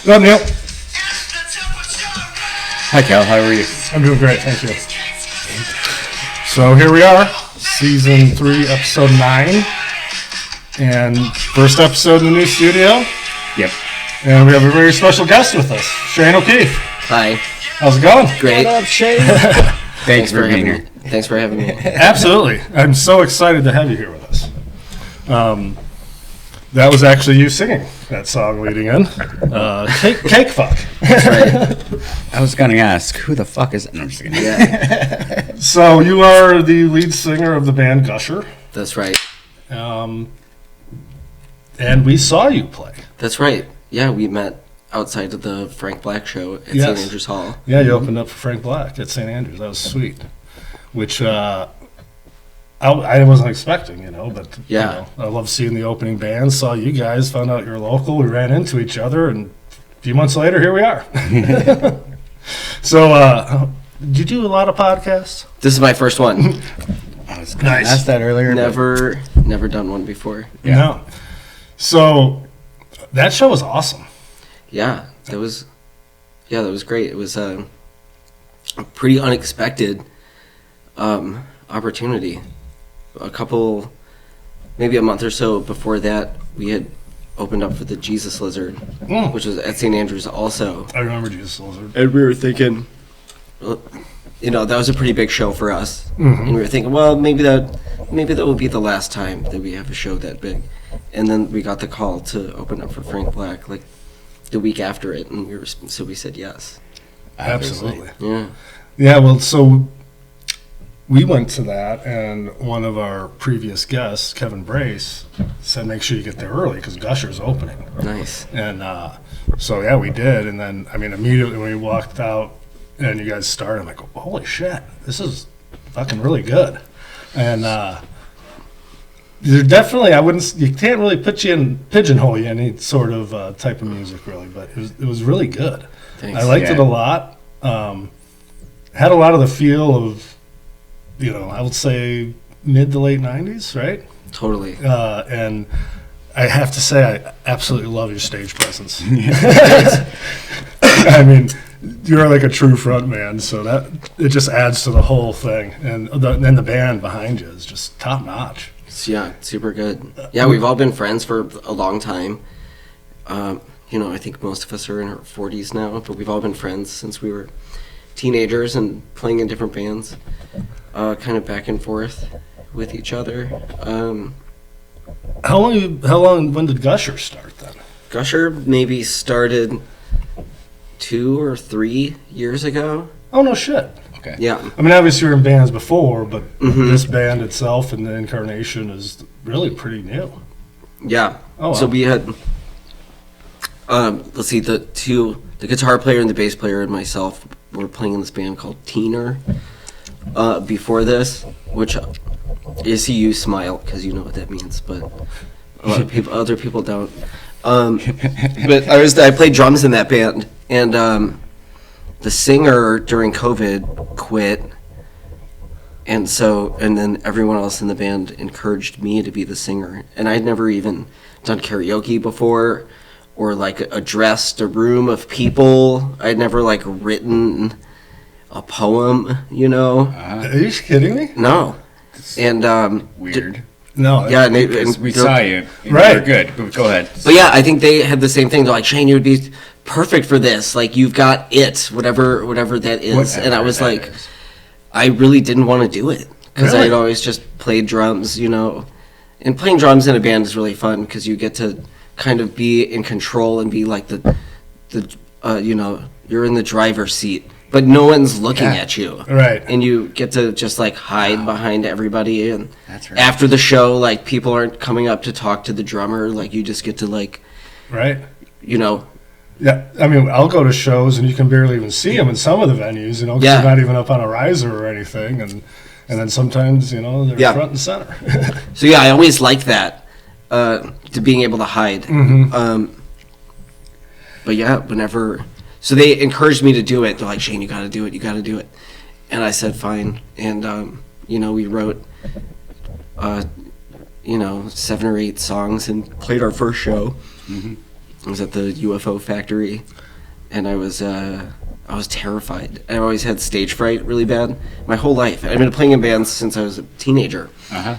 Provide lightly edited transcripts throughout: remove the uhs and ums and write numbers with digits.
Hello, Neil. Hi, Cal. How are you? I'm doing great, thank you. So here we are, Season 3, Episode 9. And first episode in the new studio. Yep. And we have a very special guest with us, Shayne O'Keefe. Hi. How's it going? Great. What up, Shayne? Thanks for being here. Thanks for having me. Absolutely. I'm so excited to have you here with us. That was actually you singing that song leading in. Cake Fuck. That's right. I was going to ask, who the fuck is it? No, I'm just kidding. Yeah, So you are the lead singer of the band Gusher. that's right. And we saw you play. That's right. Yeah, we met outside of the Frank Black show at Yes. St. Andrews Hall. Yeah, you opened up for Frank Black at St. Andrews. That was sweet. Which I wasn't expecting, but Yeah. I love seeing the opening band. Saw you guys, found out you're local. We ran into each other, and a few months later, here we are. So, did you do a lot of podcasts? This is my first one. I was going to Nice. ask that earlier. but- Never done one before. Yeah. No. So, that show was awesome. Yeah, that was great. It was a pretty unexpected opportunity. Maybe a month or so before that, we had opened up for the Jesus Lizard, which was at St. Andrews also. I remember Jesus Lizard. And we were thinking, well, that was a pretty big show for us. Mhm. And we were thinking, well, maybe that will be the last time that we have a show that big. And then we got the call to open up for Frank Black like the week after it, and so we said yes. Absolutely. Yeah. Yeah, well, so we went to that, and one of our previous guests, Kevin Brace, said make sure you get there early because Gusher's opening. Nice. And so, yeah, we did. And then, immediately when we walked out and you guys started, I'm like, holy shit, this is fucking really good. And they're definitely, you can't really pigeonhole you in any sort of type of music, really, but it was really good. Thanks. I liked it a lot. Had a lot of the feel of, I would say mid to late 90s, right? Totally. And I have to say, I absolutely love your stage presence. You're like a true front man, so that it just adds to the whole thing. And then the band behind you is just top notch. Yeah, super good. Yeah, we've all been friends for a long time. I think most of us are in our 40s now, but we've all been friends since we were teenagers and playing in different bands, kind of back and forth with each other. When did Gusher start then? Gusher maybe started 2 or 3 years ago. Oh, no shit. Okay. Yeah. Obviously you were in bands before, but Mhm. this band itself and the incarnation is really pretty new. Yeah. Oh, wow. So we had, let's see, the guitar player and the bass player and myself were playing in this band called Teener before this, which is you smile because you know what that means, but a lot of other people don't. But I played drums in that band, and the singer during COVID quit. And then everyone else in the band encouraged me to be the singer. And I'd never even done karaoke before or addressed a room of people. I'd never written a poem, Are you kidding me? No. And Weird. No. yeah, We saw you. And Right. You were good. But go ahead. But yeah, I think they had the same thing. They're like, Shayne, you would be perfect for this. You've got it, whatever that is. Whatever and I was that like, is. I really didn't want to do it because Really? I had always just played drums, And playing drums in a band is really fun because you get to kind of be in control and be like you're in the driver's seat, but no one's looking Yeah. at you. Right. And you get to just hide behind everybody. And That's right. after the show, people aren't coming up to talk to the drummer. You just get to Right. Yeah, I'll go to shows and you can barely even see them in some of the venues, because Yeah. they're not even up on a riser or anything, and then sometimes, they're Yeah. front and center. So yeah, I always like that, to being able to hide. Mhm. But yeah, so they encouraged me to do it. They're like, Shayne, you got to do it. And I said, fine. And we wrote, 7 or 8 songs and played our first show. Mhm. I was at the UFO factory, and I was terrified. I always had stage fright really bad my whole life. I've been playing in bands since I was a teenager. Uh-huh.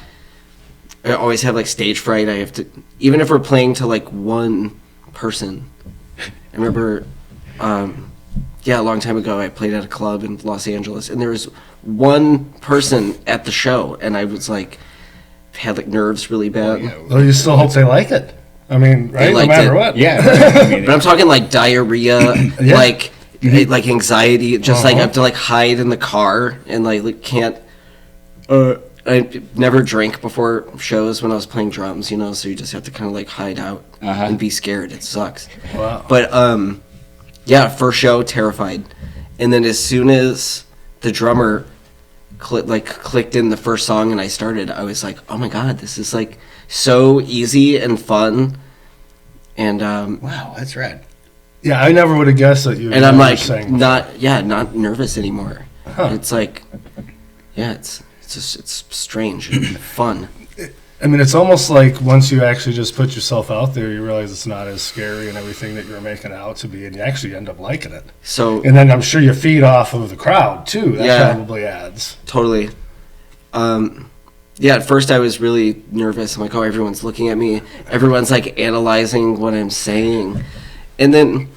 I always have like stage fright. I have to, even if we're playing to like one person. I remember, a long time ago I played at a club in Los Angeles, and there was one person at the show, and I was like, had like nerves really bad. Well, you still hope they like it. I mean, right? No matter what. Yeah. I mean, But I'm talking like diarrhea, like anxiety. Just like I have to like hide in the car and like can't. I never drank before shows when I was playing drums, you know. So you just have to kind of like hide out and be scared. It sucks. Wow. But first show, terrified, and then as soon as the drummer clicked in the first song and I started, I was like, oh my god, this is like so easy and fun, and wow, that's rad. Yeah, I never would have guessed that you. And I'm like sang. not nervous anymore. It's like, it's strange and fun. I mean, it's almost like once you actually just put yourself out there, you realize it's not as scary and everything that you're making it out to be, and you actually end up liking it. So, and then I'm sure you feed off of the crowd too. That probably adds. Totally. At first I was really nervous. I'm like, oh, everyone's looking at me. Everyone's like analyzing what I'm saying. And then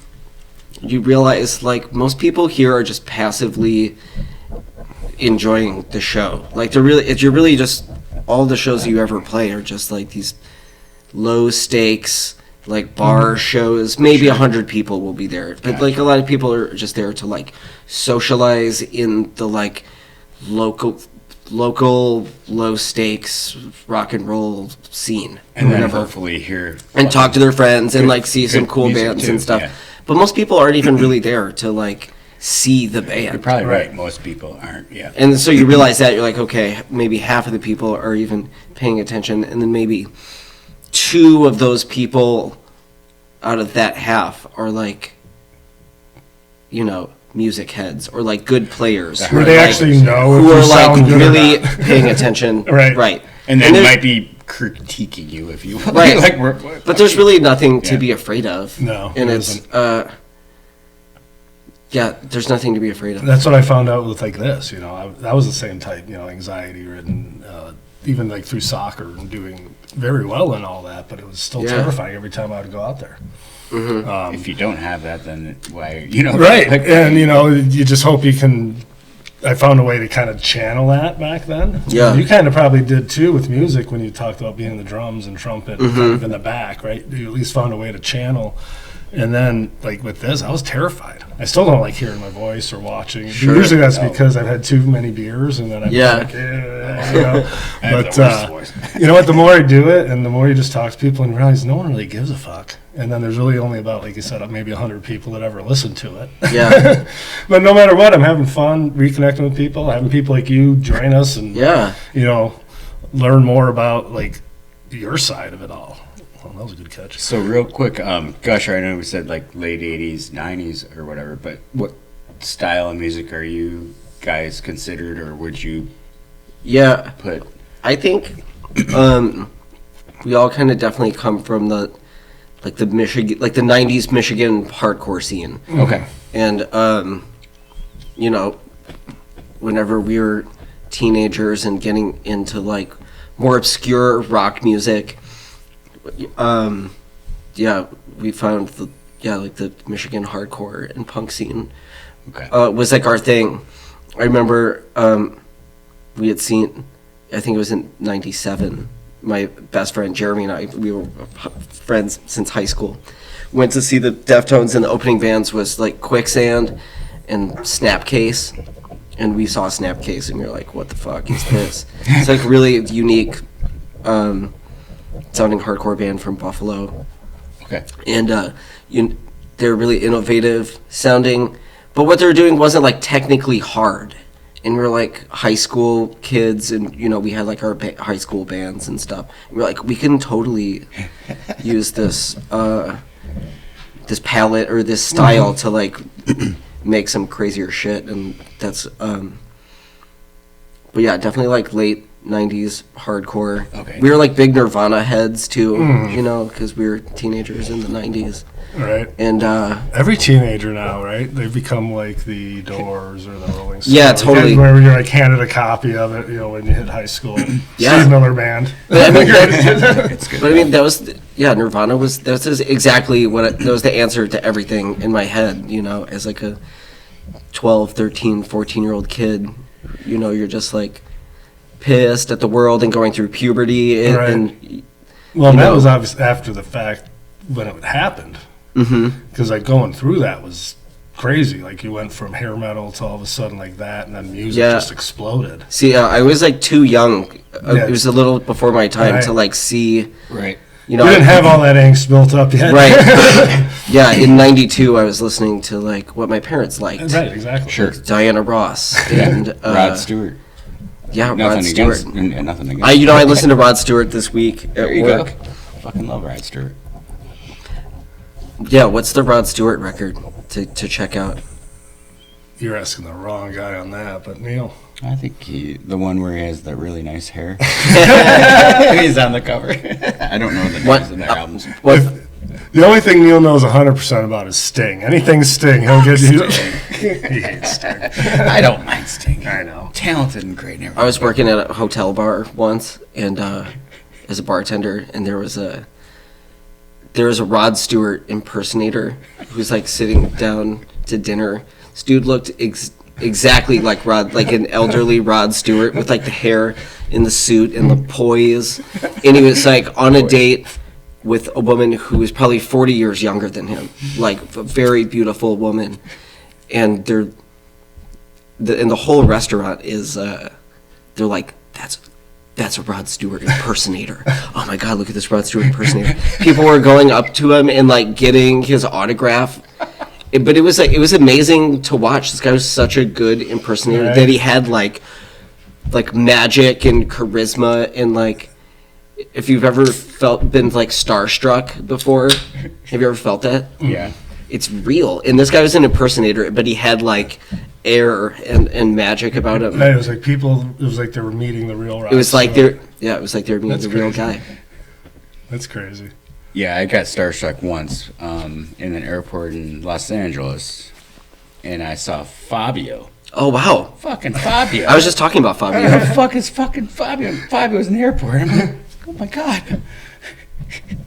you realize like most people here are just passively enjoying the show. Like you're really just, all the shows you ever play are just like these low stakes, like bar shows. Maybe 100 people will be there, but like a lot of people are just there to like socialize in the like local low stakes rock and roll scene, and then hopefully hear and talk to their friends and like see some cool bands and stuff. Yeah. But most people aren't even really there to like see the band. You're probably right. Most people aren't. Yeah. And so you realize that you're like, okay, maybe half of the people are even paying attention, and then maybe 2 of those people out of that half are like, you know, music heads or like good players Who they actually know who if are you like sound good or really not. paying attention. Right. And then might be critiquing you if you Right. like. But there's really nothing to be afraid of. No, and there it's isn't. there's nothing to be afraid of. That's what I found out with like this. You know, I was the same type. You know, anxiety ridden, even like through soccer and doing very well and all that. But it was still terrifying every time I would go out there. Mm-hmm. If you don't have that, then why? You know, right? And you know, you just hope you can. I found a way to kind of channel that back then. Yeah. You kind of probably did too with music when you talked about being the drums and trumpet kind of in the back, right? You at least found a way to channel. And then, like with this, I was terrified. I still don't like hearing my voice or watching. Sure. Usually that's because I've had too many beers, and then I'm like, you know. But you know what? The more I do it, and the more you just talk to people and realize no one really gives a fuck. And then there's really only about, like you said, maybe 100 people that ever listen to it. Yeah. But no matter what, I'm having fun reconnecting with people, having people like you join us, and you know, learn more about like your side of it all. Well, that was a good catch. So real quick, Gusher, I know we said like late 80s, 90s or whatever, but what style of music are you guys considered, or would you put? I think we all kind of definitely come from the Michigan, like the 90s Michigan hardcore scene. Okay. And you know, whenever we were teenagers and getting into like more obscure rock music, we found like the Michigan hardcore and punk scene was like our thing. I remember we had seen, I think it was in '97, my best friend Jeremy and I, we were friends since high school, went to see the Deftones, and the opening bands was like Quicksand and Snapcase, and we saw Snapcase and we were like, what the fuck is this? It's like really unique sounding hardcore band from Buffalo. Okay. And they're really innovative sounding, but what they're doing wasn't like technically hard. And we were like high school kids, and you know, we had like our high school bands and stuff. And we were like, we can totally use this this palette or this style to like make some crazier shit. And that's but yeah, definitely like late 90s hardcore. Okay. We were like big Nirvana heads too, you know, because we were teenagers in the 90s. Right. And Every teenager now, right? They've become like the Doors or the Rolling Stones. Yeah, totally. Where you're like handed a copy of it, you know, when you hit high school. Yeah. Steve Miller Band. but I mean, It's good. but I mean, that was Nirvana was exactly that was the answer to everything in my head, you know, as like a 12, 13, 14-year-old kid. You know, you're just like pissed at the world and going through puberty and, Right. and Well, that know. was obviously after the fact when it happened. Because like going through that was crazy. Like you went from hair metal to all of a sudden like that, and then music Yeah. just exploded. see, I was like too young. Yeah. It was a little before my time Right. to like see, Right. you know. You didn't have all that angst built up yet. Right. Yeah, in 92 I was listening to like what my parents liked. Right, exactly. Sure. Diana Ross and Rod Stewart. yeah, Rod Nothing Stewart. against. Nothing against. I listened to Rod Stewart this week at There you work. go. Fucking love Rod Stewart. Yeah, what's the Rod Stewart record to check out? You're asking the wrong guy on that, but Neil. I think the one where he has the really nice hair. He's on the cover. I don't know the What- names of their albums. What? The only thing Neil knows 100% about is Sting. Anything Sting, he'll get you. He hates Sting. I don't mind Sting. I know. Talented and great and everything. I was working at a hotel bar once, and as a bartender, and there was a Rod Stewart impersonator who was like sitting down to dinner. This dude looked exactly like like an elderly Rod Stewart with like the hair in the suit and the poise, and he was like on a date with a woman who was probably 40 years younger than him, like a very beautiful woman, and the whole restaurant is they're like, that's a Rod Stewart impersonator. Oh my God, look at this Rod Stewart impersonator. People were going up to him and like getting his autograph. But it was amazing to watch. This guy was such a good impersonator Right. that he had like magic and charisma, and like, if you've ever been like starstruck before, have you ever felt that? Yeah. It's real. And this guy was an impersonator, but he had like air and magic about him. It was like it was like they were meeting the real Rod It was like Stewart. it was like they were meeting That's the real crazy. guy. That's crazy. Yeah, I got starstruck once in an airport in Los Angeles, and I saw Fabio. Oh wow! Fucking Fabio. I was just talking about Who Fabio. the fuck is fucking Fabio? Fabio's in the airport. I'm like, oh my God. It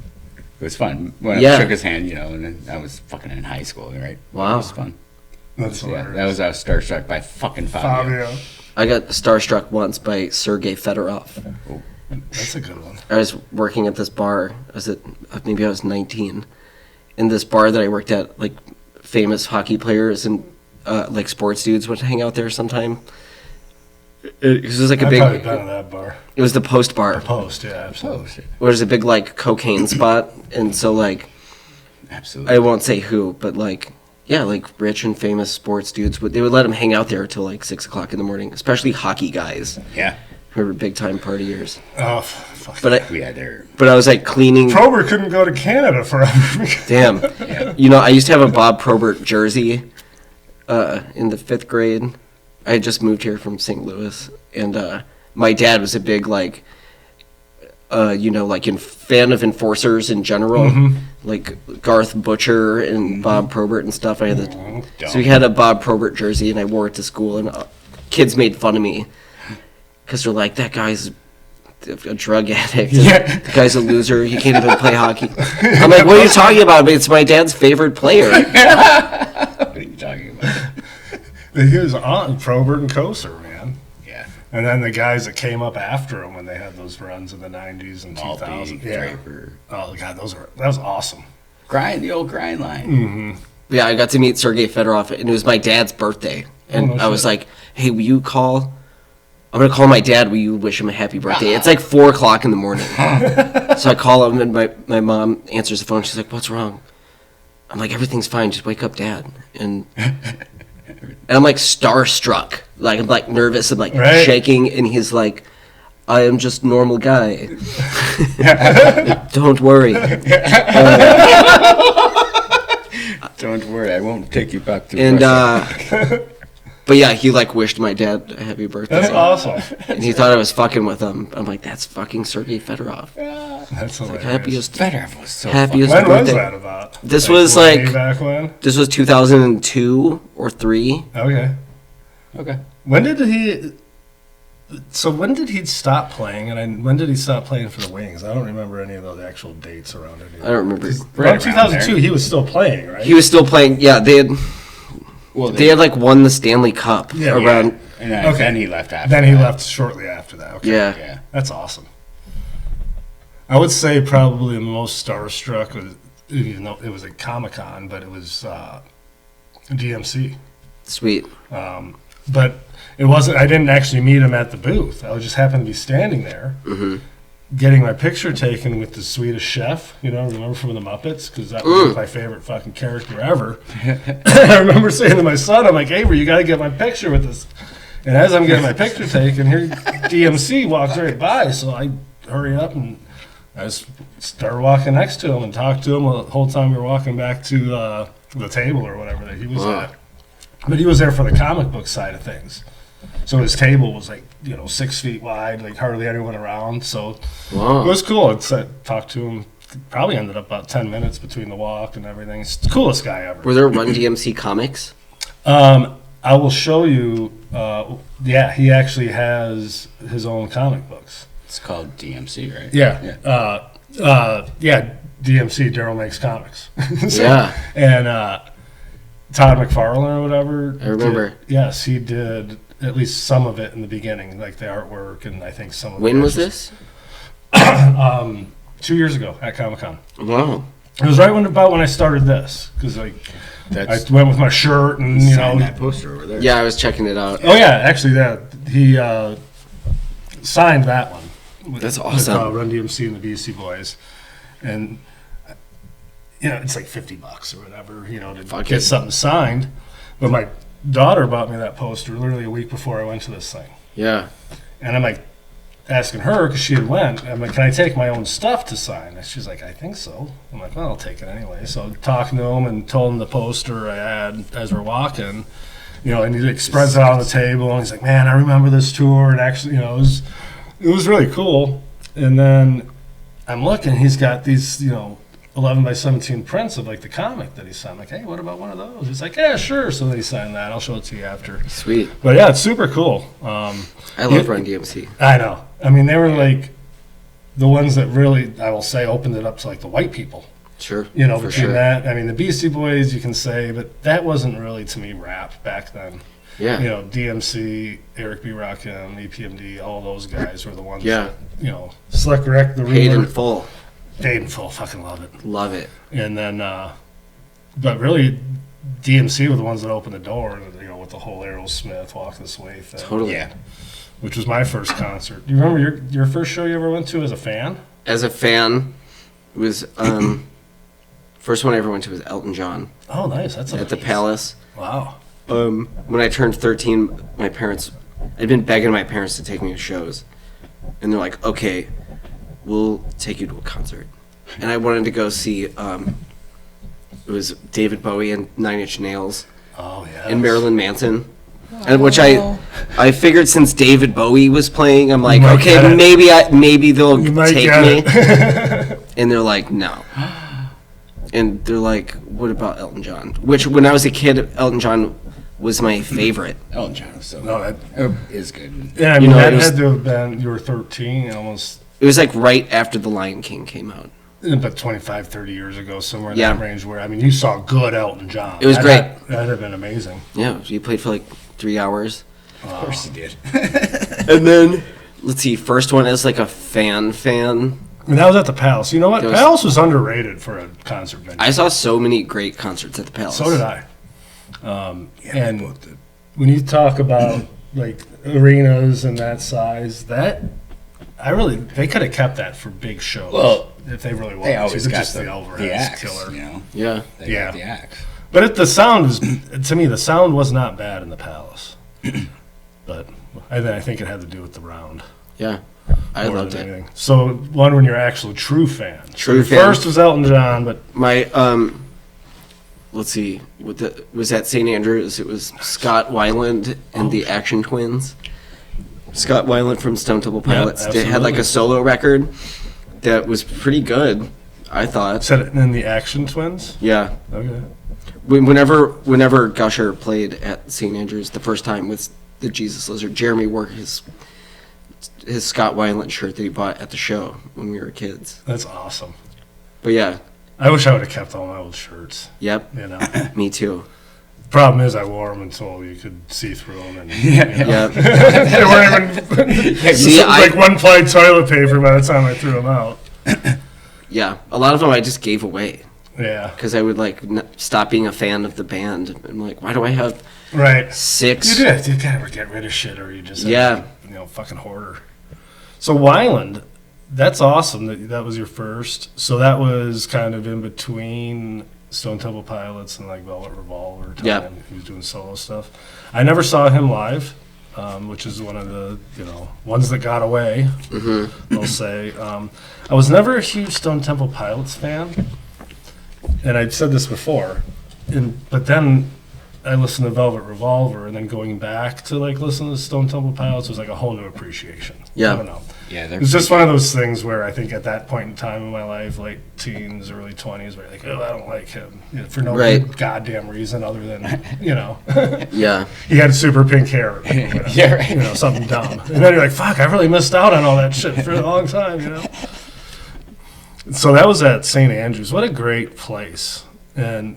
was fun. When Yeah. I shook his hand, you know, and then I was fucking in high school, right? Wow. It was fun. That's Yeah, hilarious. I was starstruck by fucking Fabio. Fabio. I got starstruck once by Sergei Fedorov. That's a good one. I was working at this bar. Maybe I was 19. In this bar that I worked at, like famous hockey players and like sports dudes would hang out there sometime. It was like a I've big. probably been to that bar. It was the Post Bar. Post, yeah, absolutely. Oh, shit. It was a big like cocaine spot, and so like Absolutely. I won't say who, but like yeah, like rich and famous sports dudes they would let them hang out there till like 6 o'clock in the morning, especially hockey guys Yeah. who were big time partiers. Oh, fuck. But We had their. I was like cleaning. Probert couldn't go to Canada forever. Damn. Yeah. You know, I used to have a Bob Probert jersey in the 5th grade. I had just moved here from St. Louis, and my dad was a big like fan of enforcers in general, like Garth Butcher and Bob Probert and stuff. I had so we had a Bob Probert jersey, and I wore it to school, and kids made fun of me because they're like, "That guy's a drug addict. Yeah. The guy's a loser. He can't even play hockey." I'm like, "What are you talking about? It's my dad's favorite player." What are you talking about? He was on Probert and Kosar, man. Yeah. And then the guys that came up after him when they had those runs in the 90s and Maltby, 2000. Yeah. Draper. Oh, God, that was awesome. The old grind line. Yeah, I got to meet Sergei Fedorov, and it was my dad's birthday. And Oh, no I was shit. like, "Hey, will you call? I'm gonna call my dad. Will you wish him a happy birthday?" It's like 4 o'clock in the morning. So I call him, and my mom answers the phone. She's like, "What's wrong?" I'm like, "Everything's fine. Just wake up, Dad." And I'm like starstruck, like I'm like nervous and like Right. shaking, and he's like, "I am just normal guy. Don't worry." Don't worry, I won't take you back to And Russia. But yeah, he like wished my dad a happy birthday. That's awesome. And he thought I was fucking with him. I'm like, that's fucking Sergei Fedorov. That's Like hilarious. happiest, Federer was so happiest When was birthday. that about? This was way like- back when. This was 2002 or 3. Okay. Okay. When did he? So when did he stop playing? And when did he stop playing for the Wings? I don't remember any of those actual dates around it. I don't remember. Around 2002, he was still playing, right? He was still playing. Yeah, they had Well, they had like won the Stanley Cup Yeah, around. and then, Okay. then he left after. Then he that. left shortly after that. Okay. Yeah. Yeah. That's awesome. I would say probably the most starstruck was, even though it was at Comic-Con, but it was DMC. Sweet. But it wasn't. I didn't actually meet him at the booth. I just happened to be standing there, getting my picture taken with the Swedish Chef. You know, remember from the Muppets? Because that was like my favorite fucking character ever. I remember saying to my son, "I'm like, Avery, you got to get my picture with this." And as I'm getting my picture taken, here DMC walked right by, so I hurry up and I just started walking next to him and talked to him the whole time we were walking back to the table or whatever that he was at. But he was there for the comic book side of things. So his table was like, 6 feet wide, like hardly anyone around. So it Wow. was cool. I talked to him. Probably ended up about 10 minutes between the walk and everything. He's the coolest guy ever. Were there Run DMC comics? I will show you. Yeah, he actually has his own comic books. It's called DMC, right? Yeah. DMC, Daryl Makes Comics. Yeah. And Todd McFarlane or whatever. I remember. Yes, he did at least some of it in the beginning, like the artwork and I think some of When the was extras. this? 2 years ago at Comic-Con. Wow. It was right about when I started this, because I That's went with my shirt and, sign that poster over there. Yeah, I was checking it out. Oh, yeah, actually, he signed that one. That's With, awesome. Run DMC and the Beastie Boys. And, it's like $50 or whatever, to Fuck get it. something signed. But my daughter bought me that poster literally a week before I went to this thing. Yeah. And I'm like, asking her, because she had went, I'm like, can I take my own stuff to sign? And she's like, I think so. I'm like, well, I'll take it anyway. So talking to him and told him the poster I had as we're walking, and he spreads it out on the table, and he's like, man, I remember this tour, and actually, it was really cool. And then I'm looking, he's got these, 11 by 17 prints of like the comic that he signed. I'm like, hey, what about one of those? He's like, yeah, sure. So then he signed that. I'll show it to you after. Sweet. But yeah, it's super cool. I love Run DMC. I know. I mean, they were like the ones that really, I will say, opened it up to like the white people. Sure. For for between sure. that, I mean, the Beastie Boys, you can say, but that wasn't really to me rap back then. Yeah. DMC, Eric B. Rakim, EPMD, all those guys were the ones. Yeah. That, Slick Rick, the Paid in Ruler, full. Paid in full, fucking love it. Love it. And then, but really, DMC were the ones that opened the door, with the whole Aerosmith Walk This Way thing. Totally. Yeah. Which was my first concert. Do you remember your first show you ever went to as a fan? As a fan, it was first one I ever went to was Elton John Oh, nice. That's at the Palace. Wow. When I turned 13, I'd been begging my parents to take me to shows, and they're like, "Okay, we'll take you to a concert." And I wanted to go see. It was David Bowie and Nine Inch Nails Oh, yeah. and Marilyn Manson. And which I figured since David Bowie was playing, I'm like, You might okay, get it. maybe they'll You might take get me. it. And they're like, no. And they're like, what about Elton John? Which, when I was a kid, Elton John was my favorite. Elton John was so No, that is good. yeah. I mean, know, that it was- had to have been you were 13, almost. It was like right after The Lion King came out. About 25, 30 years ago, somewhere in Yeah. that range. Where you saw good Elton John. It was That great. That'd have been amazing. Yeah, he played for like 3 hours. Of course he did. And then, let's see, first one as like a fan. And that was at the Palace. You know what? It was- Palace was underrated for a concert venue. I saw so many great concerts at the Palace. So did I. Yeah, And we both did. when you talk about like arenas and that size, they could have kept that for big shows. Well, if they really wanted They always to. got Just the the Alvarez acts, killer. Yeah. They Yeah. got the acts. But the sound was, to me, the sound was not bad in the Palace. But I think it had to do with the round. Yeah. I more loved than it. anything. So when you're actual true fan. True Your fan. First was Elton John, but My let's see, was at St. Andrews. It was Scott Weiland and the Action Twins. Scott Weiland from Stone Temple Pilots. They had like a solo record that was pretty good, I thought. Said it in the Action Twins? Yeah. Okay. Whenever Gusher played at St. Andrews the first time with the Jesus Lizard, Jeremy wore his Scott Weiland shirt that he bought at the show when we were kids. That's awesome. But yeah. I wish I would have kept all my old shirts. Yep. You know. Me too. Problem is, I wore them until you could see through them, and Yeah. they weren't even See, like one-ply toilet paper by the time I threw them out. Yeah. A lot of them I just gave away. Yeah. Because I would like stop being a fan of the band. I'm like, why do I have Right. 6? You do. You gotta get rid of shit, or you just fucking hoarder. So Weiland, that's awesome. That was your first. So that was kind of in between Stone Temple Pilots and like Velvet Revolver time. Yeah. He was doing solo stuff. I never saw him live, which is one of the ones that got away. Mm-hmm. They'll say. I was never a huge Stone Temple Pilots fan, and I've said this before. But then I listened to Velvet Revolver, and then going back to like listen to Stone Temple Pilots was like a whole new appreciation. Yeah. I don't know. Yeah, It's just one of those things where I think at that point in time in my life, late teens, early 20s, where you're like, oh, I don't like him for no good goddamn reason other than, Yeah. he had super pink hair, Yeah, right. Something dumb. And then you're like, fuck, I really missed out on all that shit for a long time, So that was at St. Andrews. What a great place. And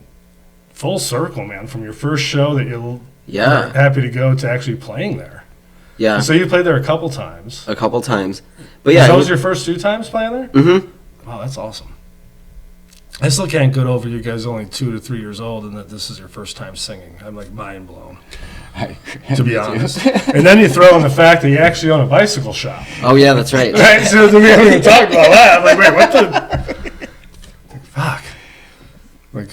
full circle, man, from your first show that you were happy to go to actually playing there. Yeah. So you played there a couple times. A couple times. But yeah. That was your first 2 times playing there? Mm-hmm. Wow, that's awesome. I still can't get over you guys only 2 to 3 years old and that this is your first time singing. I'm like mind blown, to be honest. And then you throw in the fact that you actually own a bicycle shop. Oh, yeah, that's right. Right? So we haven't even talked about that. I'm like, wait, what the? Fuck. Like,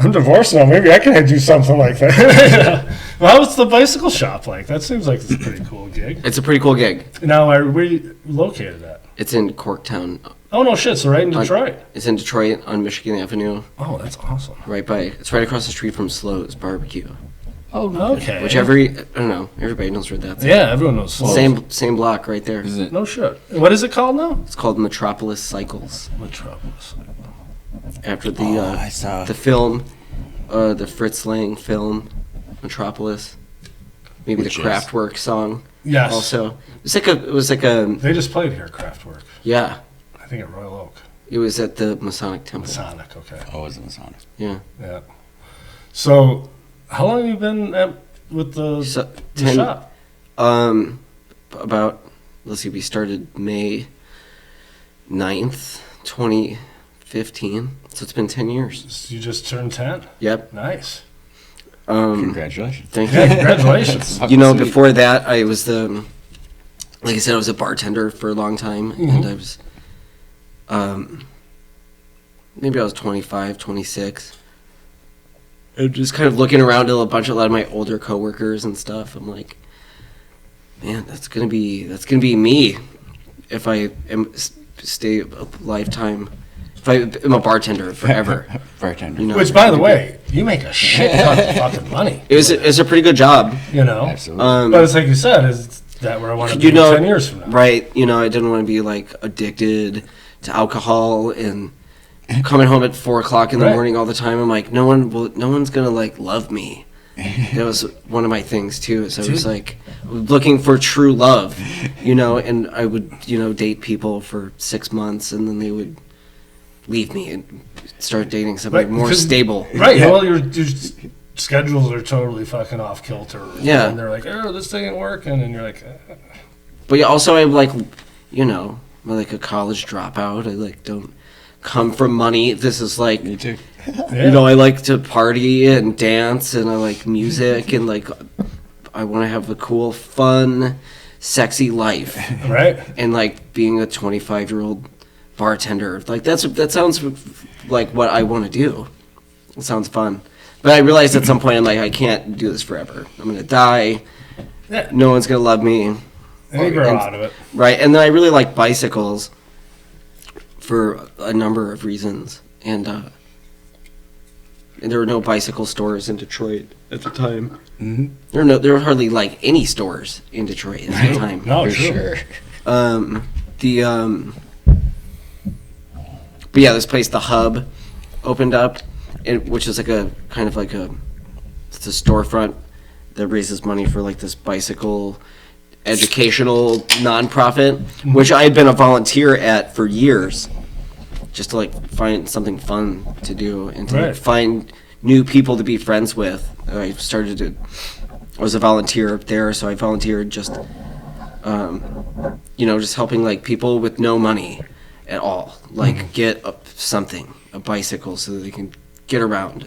I'm divorced now. Maybe I can do something like that. Well, how was the bicycle shop like? That seems like it's a pretty cool gig. It's a pretty cool gig. Now, where are you located at? It's in Corktown. Oh, no shit. So right in Detroit. It's in Detroit on Michigan Avenue. Oh, that's awesome. It's right across the street from Slo's Barbecue. Oh, okay. Which I don't know, everybody knows where that's at. Yeah, everyone knows Slo's. Same block right there. Is it? No shit. What is it called now? It's called Metropolis Cycles. Metropolis. After I saw the film, the Fritz Lang film, Metropolis. Maybe Which the is? Kraftwerk song. Yes. Also, it was like a. They just played here, Kraftwerk. Yeah. I think at Royal Oak. It was at the Masonic Temple. Masonic, okay. Oh, it was Masonic. Yeah. Yeah. So, how long have you been with the shop? About, let's see, we started May 9th, 2015. So it's been 10 years. You just turned 10? Yep. Nice. Congratulations. Thank you. Yeah, congratulations. Before that, I was like I said, I was a bartender for a long time, and I was, maybe I was 25, 26. And just kind of looking around at a lot of my older coworkers and stuff. I'm like, man, that's gonna be me if I stay a lifetime. If I am a bartender forever. Bartender. Which, by the way, you make a shit ton of fucking money. It's a pretty good job. Absolutely. But it's like you said, is that where I want to be 10 years from now? Right. I didn't want to be like addicted to alcohol and coming home at 4:00 in the morning all the time. I'm like, no one's gonna like love me. That was one of my things too. So I was like looking for true love, and I would, date people for 6 months and then they would leave me and start dating somebody more stable. Right. Well, your schedules are totally fucking off kilter. Yeah. And they're like, oh, this thing ain't working. And you're like, But yeah, also I'm like, I'm like a college dropout. I like don't come from money. This is like, Me too. I like to party and dance and I like music and like I want to have a cool, fun, sexy life. Right. And like being a 25-year-old bartender, like that sounds like what I want to do. It sounds fun. But I realized at some point I'm like, I can't do this forever. I'm gonna die. Yeah. No one's gonna love me. And you grow out of it. Right. And then I really like bicycles for a number of reasons. And And there were no bicycle stores in Detroit at the time. Mhm. There were hardly like any stores in Detroit at the time. No, For true. sure. But yeah, this place, the Hub, opened up, which is like a kind of like it's a storefront that raises money for like this bicycle educational nonprofit, which I had been a volunteer at for years, just to like find something fun to do and to like, Right. find new people to be friends with. I was a volunteer up there, so I volunteered just, just helping like people with no money at all, like get a bicycle so that they can get around.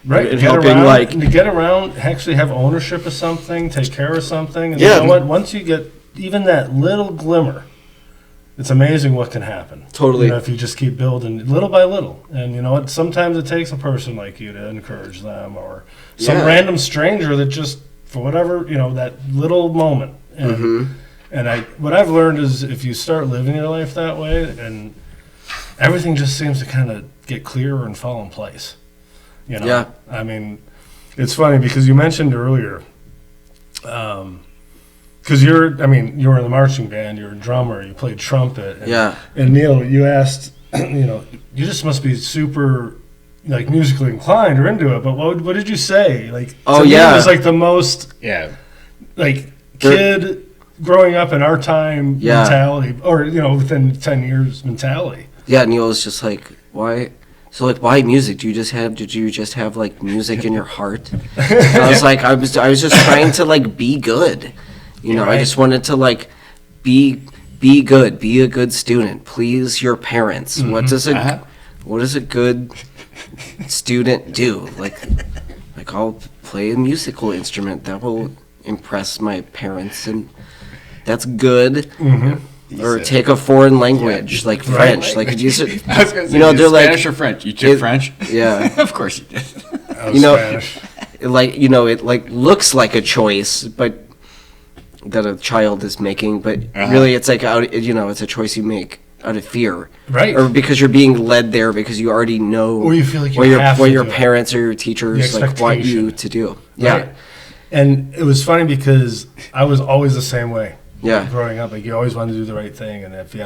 Right, And get helping, around, like- to get around, actually have ownership of something, take care of something. And Yeah. you know what? Once you get even that little glimmer, it's amazing what can happen. Totally. You know, if you just keep building little by little. And you know what? Sometimes it takes a person like you to encourage them, or some Yeah. random stranger that just, for whatever, that little moment. And, Mm-hmm. and what I've learned is if you start living your life that way, and everything just seems to kind of get clearer and fall in place. Yeah. I mean, it's funny because you mentioned earlier, because you were in the marching band, you're a drummer, you played trumpet. And, Yeah. And Neil, you asked, you just must be super, like, musically inclined or into it. But what did you say? Like, Oh, to me, yeah. it was like the most, Yeah. like, There- kid growing up in our time Yeah. mentality, or, within 10 years mentality. Yeah, Neil was just like, why? So like, why music? Did you just have like music in your heart? And I was like, I was just trying to like be good, I Right. just wanted to like be good, be a good student, please your parents. Mm-hmm. What does a good student do? Like I'll play a musical instrument that will impress my parents, and that's good. Mm-hmm. Or take a foreign language like French, like use it. I was gonna say, they're like Spanish or French? You took French? Yeah. Of course you did. I was Spanish. it like looks like a choice, but that a child is making, but really it's like it's a choice you make out of fear, Right. Or because you're being led there because you already know, Or you feel like you what have what to your do it. parents or your teachers The like want you expectation. to do. Yeah, Right. And it was funny because I was always the same way. Yeah. Growing up, like you always wanted to do the right thing, and if I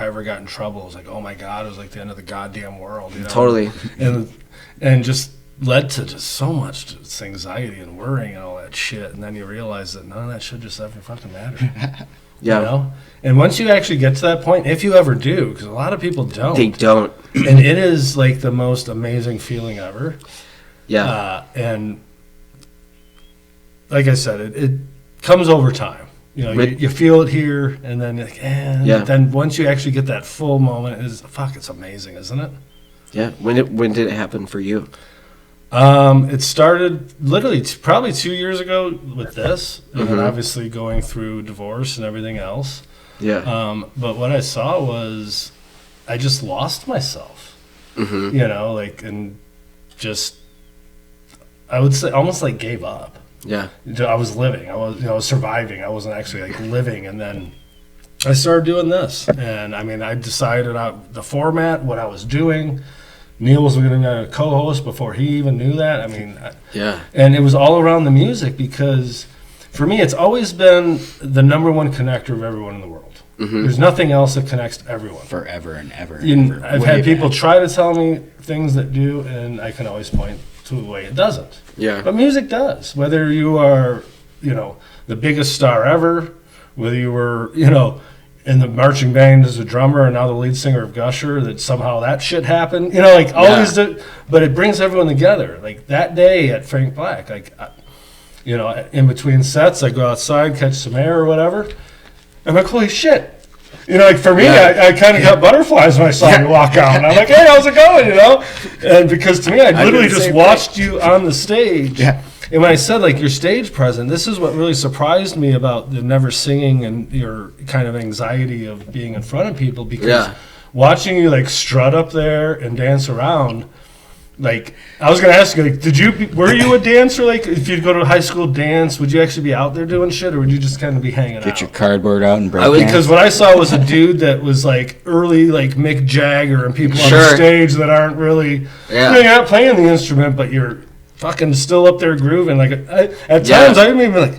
ever got in trouble, it was like, oh my god, it was like the end of the goddamn world. Totally. And just led to just so much just anxiety and worrying and all that shit. And then you realize that none of that shit just ever fucking matters. Yeah. And once you actually get to that point, if you ever do, because a lot of people don't, They don't. and it is like the most amazing feeling ever. Yeah. And like I said, it comes over time. You feel it here, and then you're like, Yeah. then once you actually get that full moment, it's amazing, isn't it? Yeah. When did it happen for you? It started literally probably 2 years ago with this, and then Mhm. obviously going through divorce and everything else. Yeah. But what I saw was I just lost myself, Mm-hmm. and just I would say almost like gave up. Yeah. I was living. I was surviving. I wasn't actually like living. And then I started doing this. And I decided out the format, what I was doing. Neil was going to be a co-host before he even knew that. Yeah. And it was all around the music because for me, it's always been the number one connector of everyone in the world. Mm-hmm. There's nothing else that connects everyone. Forever and ever. And ever. I've Way had people back. try to tell me things that do, and I can always point to a way it doesn't. Yeah. But music does. Whether you are, the biggest star ever, whether you were, in the marching band as a drummer and now the lead singer of Gusher, that somehow that shit happened. Always do. But it brings everyone together. Like that day at Frank Black, in between sets, I go outside, catch some air or whatever. I'm like, holy shit. For me, Yeah. I kind of got butterflies when I saw you walk out. And I'm like, hey, how's it going, And because to me, I do literally the just same watched you on the stage. Yeah. And when I said, like, your stage presence, this is what really surprised me about the never singing and your kind of anxiety of being in front of people. Because Yeah. watching you, like, strut up there and dance around, Like, I was gonna ask you, like, were you a dancer? Like, if you'd go to a high school dance, would you actually be out there doing shit, or would you just kind of be hanging out? Get your cardboard out and break I would- dance? Because what I saw was a dude that was like early, like Mick Jagger, and people on Sure. the stage that aren't really, Yeah. you're not playing the instrument, but you're fucking still up there grooving. Like, at Yeah. times, I would be like,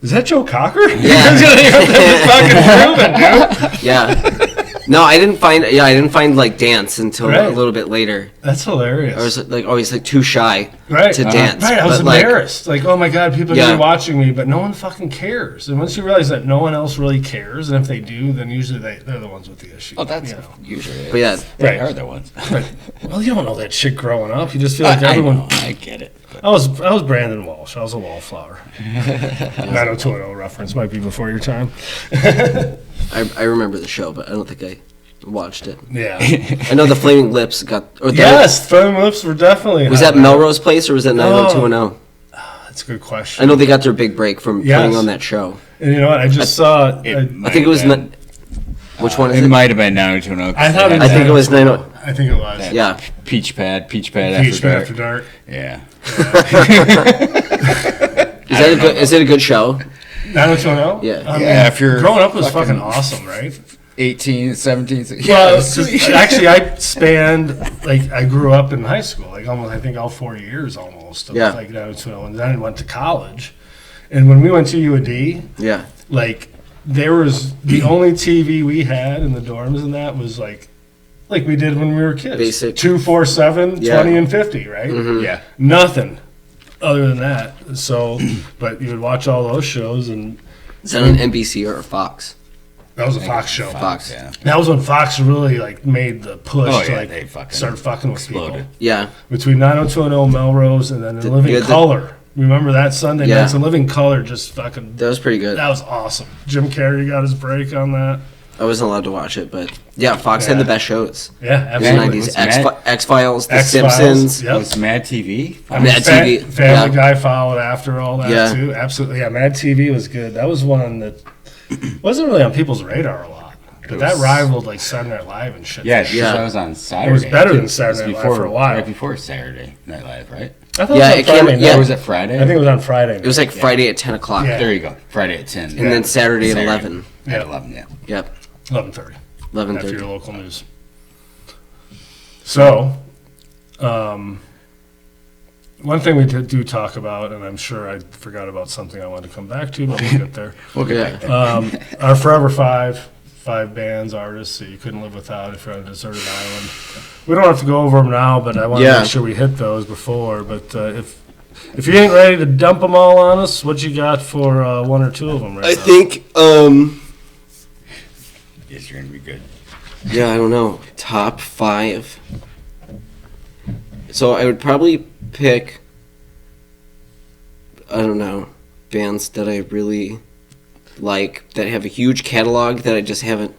is that Joe Cocker? Yeah. You're up there fucking grooving, dude. Yeah. No, I didn't find like dance until Right. a little bit later. That's hilarious. I was like always like too shy Right. to dance. Right, I was But, like, embarrassed. Like, oh my God, people are Yeah. gonna be watching me, but no one fucking cares. And once you realize that no one else really cares, and if they do, then usually they're the ones with the issue. Oh, that's you know. usually it. But yeah, They Right. are the ones. Well, you don't know that shit growing up. You just feel like I everyone. know, I get it. I was Brandon Walsh. I was a wallflower. 90210 reference might be before your time. I remember the show, but I don't think I watched it. Yeah. I know the Flaming Lips got. Or the- Yes, Flaming Lips were definitely. Was that Melrose Place or was that 90210? That's a good question. I know they got their big break from Yes. putting on that show. And you know what? I just saw. It I think it was. Which one is It it? might have been 90210. I thought it I think it was 90. I think it was. Yeah. Peach Pad Peach after dark. After Dark. Yeah. Is it a good show? 90210? Yeah. I mean, Yeah, if you're growing up was fucking fucking awesome, right? 18, 17. Well, 'cause actually, I spanned, like, I grew up in high school, like, almost, I think, all 4 years almost. Of, Yeah. Like, 90210, and then I went to college. And when we went to UAD, Yeah. like, there was the only TV we had in the dorms, and that was, like we did when we were kids. Basic. 247, Yeah. 20, and 50, right? Yeah. Nothing other than that. So, but you would watch all those shows, and Is that on NBC or Fox? that was a Fox show. Fox. Yeah. That was when Fox really like made the push Oh, to yeah, like they fucking start fucking with exploded. people. Yeah. Between 90210 Melrose and then In Living you had the- Color. Remember that Sunday Yeah. nights? In Living Color just fucking. That was pretty good. That was awesome. Jim Carrey got his break on that. I wasn't allowed to watch it, but yeah, Fox had Yeah. the best shows. Yeah, In the absolutely. 90s. Was Mad- X-Files, The X-Files, Simpsons. Yep. Was Mad TV? I mean, Mad TV, Family yeah. Guy followed after all that Yeah. too. Absolutely, yeah. Mad TV was good. That was one that wasn't really on people's radar a lot, but that was- rivaled like Saturday Night Live and shit. Yeah, for because sure. that was on Saturday. It was better too. than Saturday It was Night Live for a while. Right before Saturday Night Live, right? I thought Yeah, it it was on came- Friday yeah. night. Or was it Friday? I think it was on Friday. It was like Friday at 10 o'clock. Yeah. There you go. Friday at 10. And then Saturday at Saturday. 11. At 11, yeah. Yep. 11:30 after 11:30. your local news. So, one thing we do talk about, and I'm sure I forgot about something I wanted to come back to, but we'll get there. We'll get Yeah. back there. Our Forever five bands, artists that you couldn't live without if you're on a deserted island. We don't have to go over them now, but I want to Yeah. make sure we hit those before. But if you ain't ready to dump them all on us, what you got for one or two of them right I now? think, Yes, you're going to be good. yeah, I don't know. Top 5. So I would probably pick, I don't know, bands that I really like, that have a huge catalog that I just haven't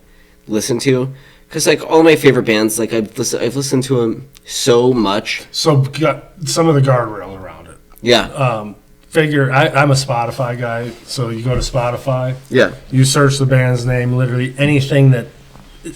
listened to. Because, like, all my favorite bands, like, I've listened to them so much. So got some of the guardrails around it. Yeah. I'm a Spotify guy, so you go to Spotify, Yeah. you search the band's name, literally anything that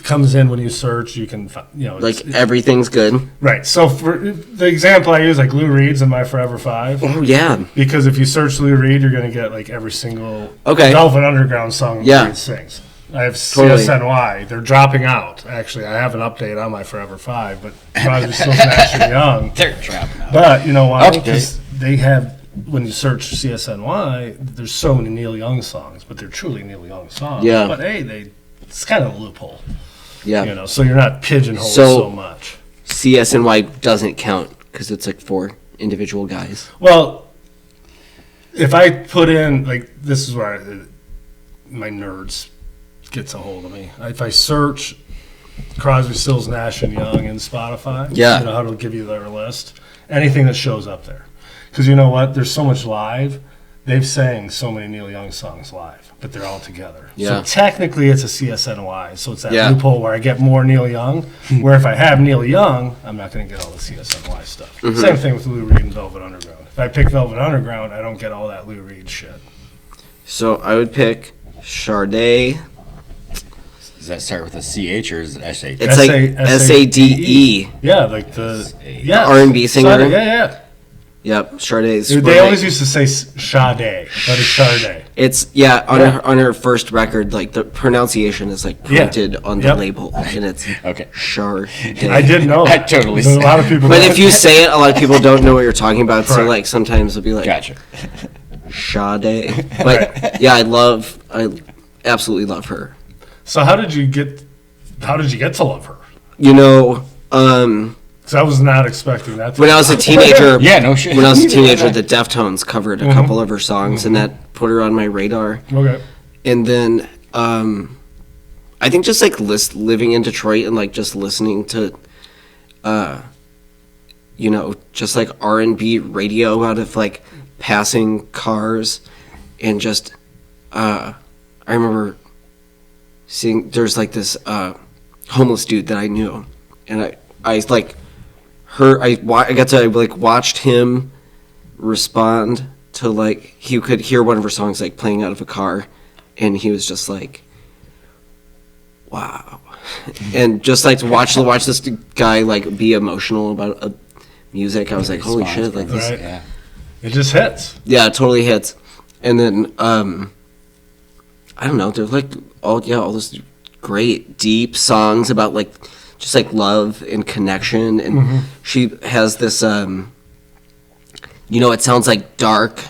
comes in when you search, you can, Like, everything's good. right. So for the example I use, like Lou Reed's in my Forever 5, Oh, yeah. because if you search Lou Reed, you're going to get like every single Okay. Velvet Underground song Yeah. Lou Reed sings. I have Totally. CSNY. They're dropping out. Actually, I have an update on my Forever 5, but Crosby, Stills, Nash and Young. They're dropping out. But you know why? Update. Because they have, when you search CSNY, there's so many Neil Young songs, but they're truly Neil Young songs. Yeah. But hey, it's kind of a loophole, Yeah. so you're not pigeonholed So- so much. CSNY doesn't count because it's like 4 individual guys. Well, if I put in, like, this is where my nerds gets a hold of me. If I search Crosby, Stills, Nash and Young in Spotify, Yeah. you know how it'll give you their list, anything that shows up there. Because you know what? There's so much live. They've sang so many Neil Young songs live, but they're all together. Yeah. So technically it's a CSNY. So it's that Yeah. loophole where I get more Neil Young, where if I have Neil Young, I'm not going to get all the CSNY stuff. Mm-hmm. Same thing with Lou Reed and Velvet Underground. If I pick Velvet Underground, I don't get all that Lou Reed shit. So I would pick Sade, Does that start with a CH or is it SH? It's like SADE. Yeah, like the R&B singer. Yeah. Yep, Sade's. They always used to say Sade, but it's Sade. It's on her first record, like the pronunciation is like printed on the label, and it's okay. Sade. I didn't know. I totally. A lot of people. But if you say it, a lot of people don't know what you're talking about. So like sometimes it'll be like, gotcha. Sade. But yeah, I absolutely love her. So how did you get to love her? You know, Because I was not expecting that. When I was a teenager, yeah, no shit. When I was a teenager, the Deftones covered a couple of her songs, and that put her on my radar. Okay. And then I think just like living in Detroit and like just listening to, just like R&B radio out of like passing cars, and just I remember seeing there's like this homeless dude that I knew, and I like. I got to like watched him respond to like he could hear one of her songs like playing out of a car, and he was just like, wow, and just like to watch this guy like be emotional about music. I was like, holy shit, like this, right. It just hits. Yeah, it totally hits. And then I don't know, they're like all those great deep songs about like. Just like love and connection, and she has this, it sounds like dark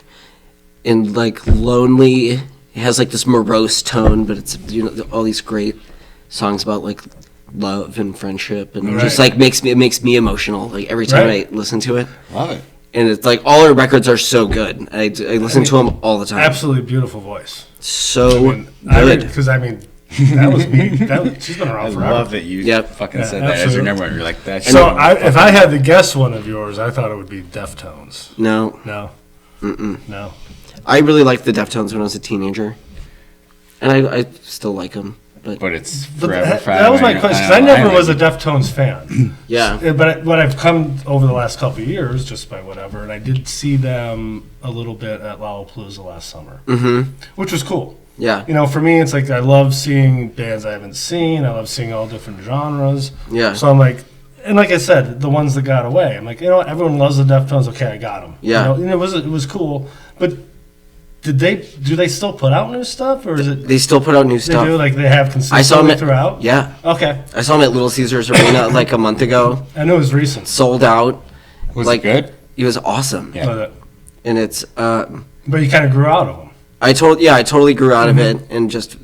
and like lonely. It has like this morose tone, but it's all these great songs about like love and friendship, and it just like makes me emotional. Like every time I listen to it, love it. And it's like all her records are so good. I listen to them all the time. Absolutely beautiful voice. So good. Because that was me. She's been around forever. I love that you fucking said that as your number one. You're like that. So if I had to guess one of yours, I thought it would be Deftones. No. No. I really liked the Deftones when I was a teenager, and I still like them. But it's forever. That was my question, because I never was a Deftones fan. Yeah. But I've come over the last couple of years, just by whatever, and I did see them a little bit at Lollapalooza last summer, which was cool. Yeah. For me, it's like I love seeing bands I haven't seen. I love seeing all different genres. Yeah. So I'm like, and like I said, the ones that got away, I'm like, everyone loves the Deftones. Okay, I got them. Yeah. And it was cool. But do they still put out new stuff, or is it? They still put out new stuff. They do, like they have consistently throughout. Yeah. Okay. I saw them at Little Caesars Arena like a month ago. I know it was recent. Sold out. Was it good? It was awesome. Yeah. And it's. But you kind of grew out of them. I totally grew out of it and just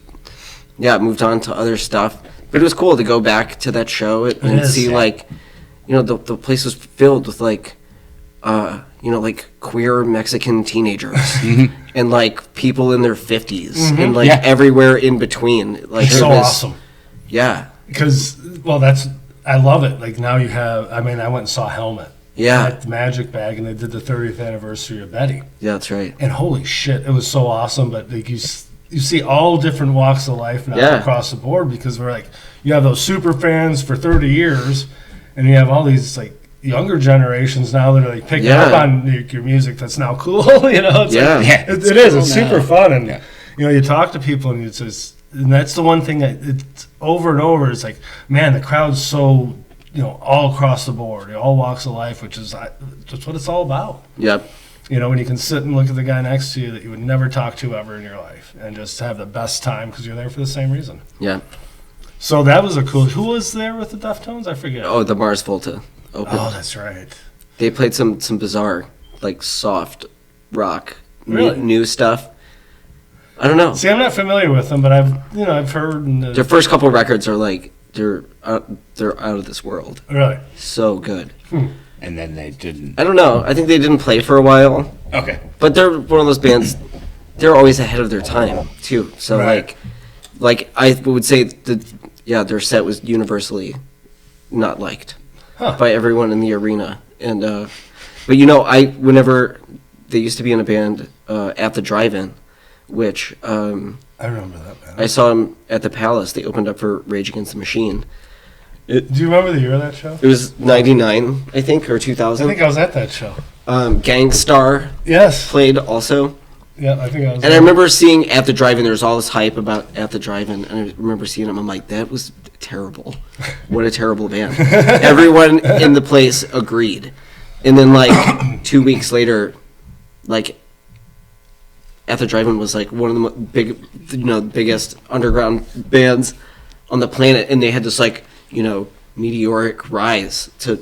moved on to other stuff. But it was cool to go back to that show and see like, the place was filled with like, like queer Mexican teenagers and like people in their 50s and like everywhere in between. Like it's so awesome. Yeah. Because I love it. Like now you have. I went and saw Helmet. Yeah. At the Magic Bag, and they did the 30th anniversary of Betty. Yeah, that's right. And holy shit, it was so awesome. But like you see all different walks of life now across the board, because we're like, you have those super fans for 30 years, and you have all these like younger generations now that are like picking up on your music that's now cool. It's it is. It's super fun, and you talk to people, and it's just, and that's the one thing that it's over and over. It's like, man, the crowd's so. All across the board, all walks of life, which is just what it's all about. Yep. When you can sit and look at the guy next to you that you would never talk to ever in your life, and just have the best time because you're there for the same reason. Yeah. So that was a cool. Who was there with the Deftones? I forget. Oh, the Mars Volta opened. Oh, that's right. They played some bizarre, like soft rock, really? New stuff. I don't know. See, I'm not familiar with them, but I've heard. Their first couple records are like. They're out of this world. Really? So good. And then they didn't. I don't know. I think they didn't play for a while. Okay. But they're one of those bands. They're always ahead of their time too. So like I would say their set was universally not liked by everyone in the arena. And but whenever they used to be in a band at the Drive-In, which. I remember that band. I saw them at the Palace. They opened up for Rage Against the Machine. Do you remember the year of that show? It was 99, I think, or 2000. I think I was at that show. Gangstar played also. Yeah, I think I was. And I remember seeing At the Drive-In, there's all this hype about At the Drive-In, and I remember seeing them, I'm like, that was terrible. What a terrible band. Everyone in the place agreed. And then, like, 2 weeks later, like, At the Drive-In was, like, one of the biggest underground bands on the planet, and they had this, like, meteoric rise to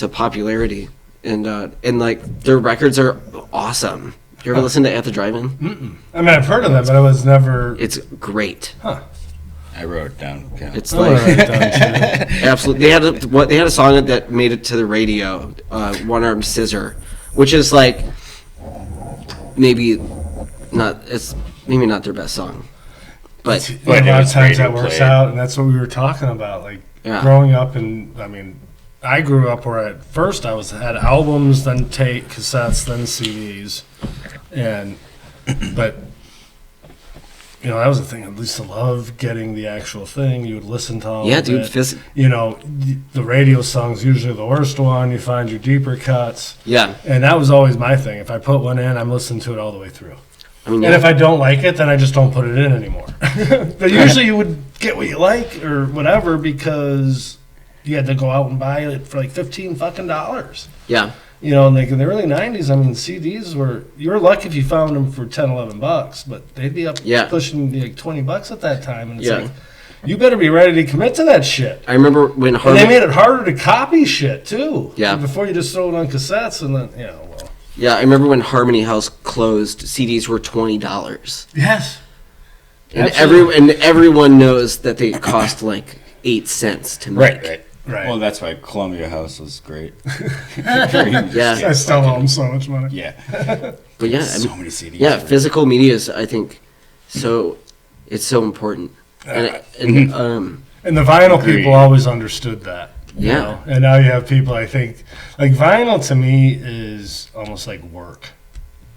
popularity. And like, their records are awesome. You ever listen to At the Drive-In? Mm-mm. I mean, I've heard of that, but I was never. It's great. Huh. I wrote it down. Yeah. It's I'm like gonna write it down, too. absolutely. They had a song that made it to the radio, One Armed Scissor, which is like maybe not their best song, but A lot it of was times radio that works play. out, and that's what we were talking about. Like growing up, and I mean, I grew up where at first I had albums, then tape, cassettes, then CDs, but that was the thing. I used to love getting the actual thing. You would listen to all of it. The radio song's usually the worst one. You find your deeper cuts. Yeah. And that was always my thing. If I put one in, I'm listening to it all the way through. I mean, And if I don't like it, then I just don't put it in anymore. But usually you would get what you like or whatever because you had to go out and buy it for like $15 fucking. yeah. And like in the early 90s, I mean, CDs you were lucky if you found them for $10, $11, but they'd be up pushing like $20 at that time. And it's like, you better be ready to commit to that shit. I remember when And they made it harder to copy shit too. Yeah. Before you just throw it on cassettes and then, well. Yeah, I remember when Harmony House closed, CDs were $20. Yes. And Absolutely. everyone knows that they cost like 8 cents to make. Right. Well, that's why Columbia House was great. Yeah. I still owe them so much money. Yeah. But yeah, So many CDs. Yeah, physical media is, I think, it's so important. And And the vinyl Agreed. people always understood that. Yeah. And now you have people, I think, like vinyl to me is almost like work.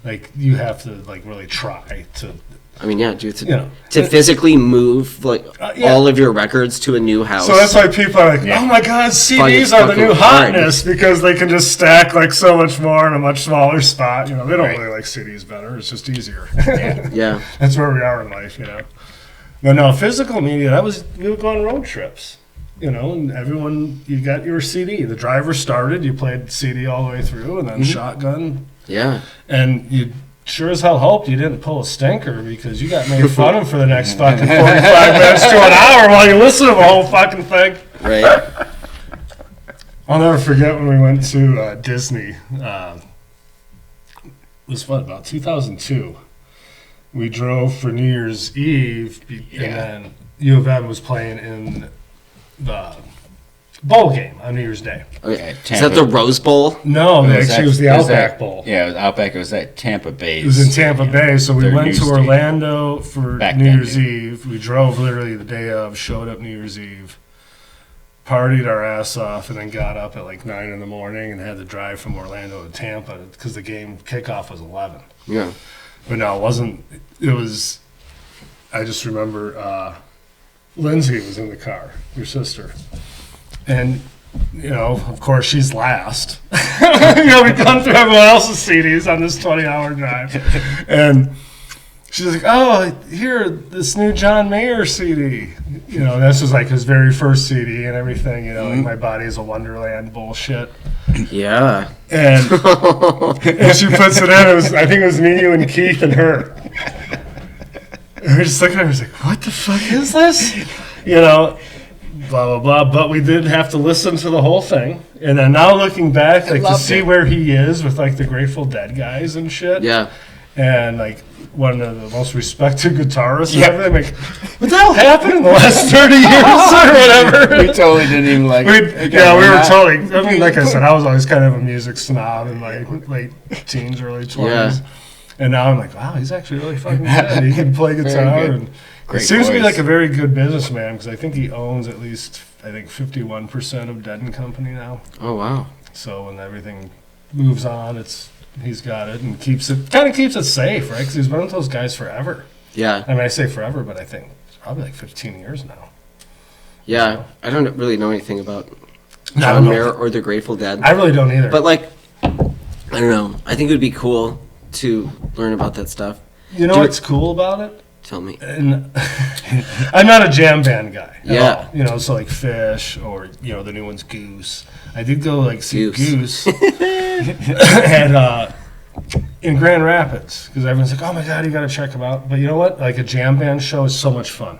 Like you have to like really try to. I mean, yeah, dude, You to know. physically move like Yeah. all of your records to a new house. So that's why people are like, Yeah. oh my God, CDs Fucking are the new hard. hotness because they can just stack like so much more in a much smaller spot. They don't Right. really like CDs better. It's just easier. Yeah. That's where we are in life, But no, physical media, we would go on road trips, and everyone, you got your CD. The driver started, you played CD all the way through, and then shotgun. Yeah. And you sure as hell hoped you didn't pull a stinker because you got made fun of for the next fucking 45 minutes to an hour while you listen to the whole fucking thing. Right. I'll never forget when we went to Disney. It was about 2002. We drove for New Year's Eve, and then U of M was playing in the bowl game on New Year's Day. Okay. Is Tampa. that the Rose Bowl? No, actually, it was the Outback that, Bowl. Yeah, it was Outback. It was at Tampa Bay. It was in Tampa Bay, so we Their went new to stadium. Orlando for Back New then, Year's Eve. We drove literally the day of, showed up New Year's Eve, partied our ass off, and then got up at like 9 in the morning and had to drive from Orlando to Tampa because the game kickoff was 11. Yeah. But no, it wasn't. It was. I just remember Lindsay was in the car, your sister, and of course she's last. We've gone through everyone else's CDs on this 20-hour drive, and she's like, "Oh, here, this new John Mayer CD." This was like his very first CD and everything. Like My Body Is a Wonderland bullshit. Yeah. And she puts it in. I think it was me, you, and Keith, and her. And we're just looking at her. I was like, "What the fuck is this?" Blah blah blah. But we did have to listen to the whole thing. And then now looking back, like to loved see it. where he is with like the Grateful Dead guys and shit. Yeah. And like one of the most respected guitarists. Yeah. And everything. Like, what the hell happened in the last 30 years or whatever? We totally didn't even like. We were totally. I mean, like I said, I was always kind of a music snob in my late teens, early 20s. Yeah. And now I'm like, wow, he's actually really fucking good. He can play guitar. good. And Great he seems to be voice. like a very good businessman because I think he owns at least, 51% of Dead & Company now. Oh, wow. So when everything moves on, he's got it and keeps it safe, right? Because he's been with those guys forever. Yeah. I mean, I say forever, but I think it's probably like 15 years now. Yeah. I don't really know anything about No, John no. Mayer or the Grateful Dead. I really don't either. But like, I don't know. I think it would be cool to learn about that stuff. You know what's cool about it? Tell me. And I'm not a jam band guy. Yeah. All. You know, so like Fish or, you know, the new one's Goose. I did go like see Goose at, in Grand Rapids because everyone's like, oh my God, you got to check them out. But you know what? Like a jam band show is so much fun.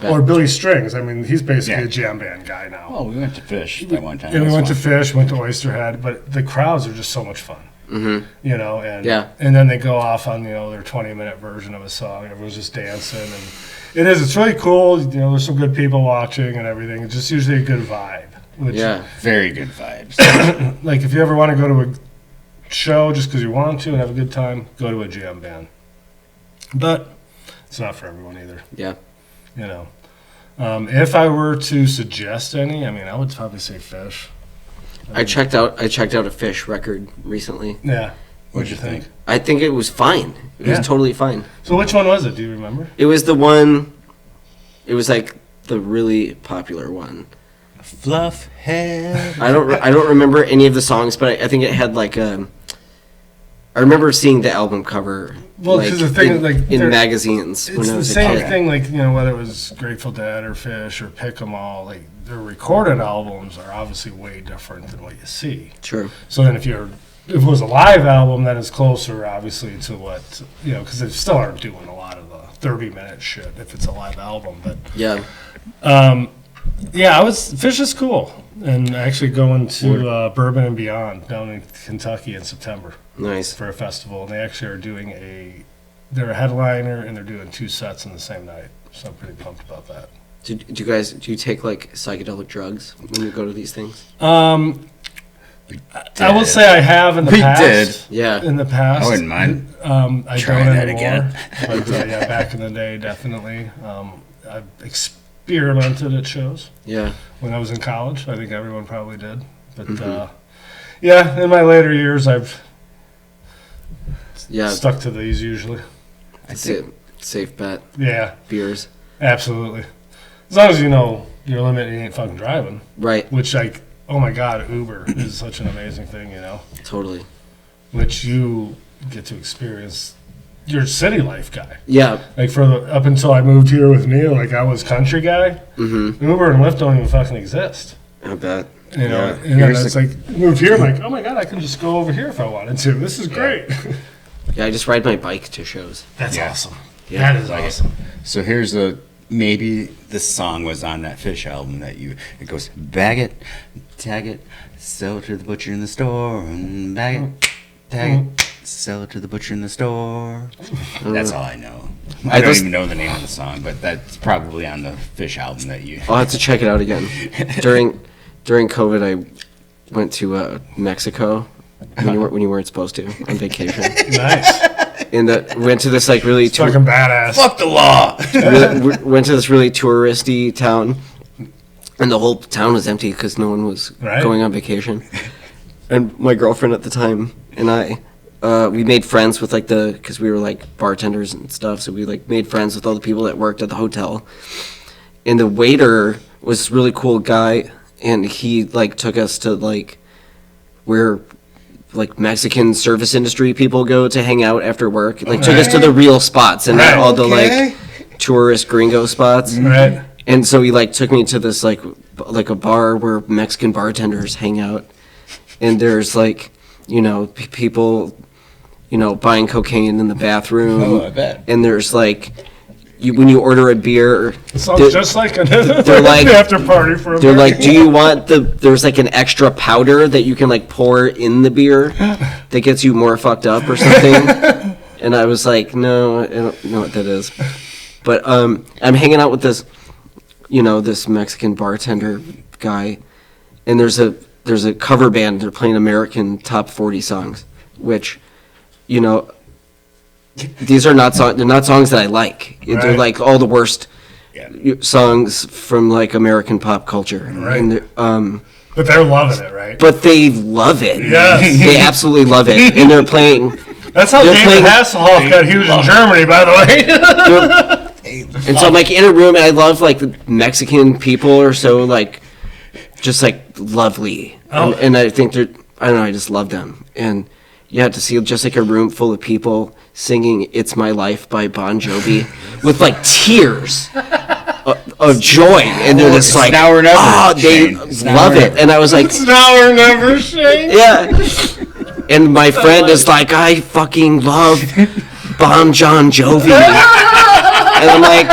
Or Billy Strings. I mean, he's basically a jam band guy now. Oh, we went to Fish that one time. And we went to Fish, went to Oysterhead, but the crowds are just so much fun. Mm-hmm. You know, and then they go off on, you know, their 20-minute version of a song. Everyone's just dancing, and it's really cool. You know, there's some good people watching and everything. It's just usually a good vibe. Very good vibes. Like if you ever want to go to a show just because you want to and have a good time, go to a jam band. But it's not for everyone either. Yeah. You know, if I were to suggest any, I mean, I would probably say Fish. I checked out a Fish record recently. Yeah. What'd you think? I think it was fine. It was totally fine. So which one was it? Do you remember? It was the one. It was like the really popular one. Fluff head. I don't remember any of the songs, but I think it had like a. I remember seeing the album cover. Well, because the thing is, like, in magazines it's when I the was a same kid. thing. Like, you know, whether it was Grateful Dead or Fish or Pick 'Em All, like their recorded albums are obviously way different than what you see. Sure. So then, if it was a live album, then it's closer, obviously, to what, you know, because they still aren't doing a lot of the 30-minute shit if it's a live album. But Yeah. Fish is cool, and actually going to Bourbon and Beyond down in Kentucky in September. Nice. For a festival, and they actually are doing they're a headliner, and they're doing 2 sets in the same night, so I'm pretty pumped about that. Do you take like psychedelic drugs when you go to these things? I will say I have in the past. Did. Yeah. In the past. I wouldn't mind. I trying don't that anymore, again. But yeah, back in the day, definitely. I've experimented at shows. Yeah. When I was in college, I think everyone probably did. But in my later years, I've stuck to these usually. That's it. Safe bet. Yeah. Beers. Absolutely. As long as you know your limit and you ain't fucking driving. Right. Which, like, oh my God, Uber is such an amazing thing, you know? Totally. Which you get to experience. You're a city life guy. Yeah. Like, up until I moved here with Neil, like, I was country guy. Mm-hmm. Uber and Lyft don't even fucking exist. I bet. You know? And then it's like, moved here, I'm like, oh my God, I can just go over here if I wanted to. This is great. Yeah, I just ride my bike to shows. That's awesome. Yeah. That is awesome. So here's maybe the song was on that Fish album it goes, bag it, tag it, sell it to the butcher in the store, and bag it, tag it, sell it to the butcher in the store. That's all I know. I don't even know the name of the song, but that's probably on the Fish album that you... I'll have to check it out again. During COVID, I went to Mexico when you weren't supposed to on vacation. Nice. And went to this like really Fucking badass. Fuck the law! went to this really touristy town, and the whole town was empty because no one was going on vacation. And my girlfriend at the time and I, we made friends with because we were like bartenders and stuff, so we like made friends with all the people that worked at the hotel. And the waiter was this really cool guy, and he like took us to like where like Mexican service industry people go to hang out after work. Like took us to the real spots and not all the like tourist gringo spots. Right. And so he like took me to this like a bar where Mexican bartenders hang out, and there's like, you know, people, you know, buying cocaine in the bathroom. Oh, I bet. And there's like, when you order a beer, It sounds just like they're like after party for a they're beer. like, do you want there's like an extra powder that you can like pour in the beer that gets you more fucked up or something? And I was like, no, I don't know what that is. But I'm hanging out with this, you know, this Mexican bartender guy, and there's a cover band. They're playing American top 40 songs, which, you know, these are not they're not songs that I like. Right. They're like all the worst songs from like American pop culture. Right. And but they're loving it, right? but they love it. Yes. They absolutely love it, and they're playing. That's how they're David playing- Hasselhoff got huge in Germany, by the way. And so I'm like in a room, and I love like the Mexican people are so like just like lovely, Oh. and I think I don't know, I just love them. And Yeah, to see just like a room full of people singing "It's My Life" by Bon Jovi with like tears of joy, and they're just like, now or never, oh, they Shayne. It's now love or it. never. And I was like, It's now or never, Shayne. yeah. And my friend is like, I fucking love Bon John Jovi. And I'm like,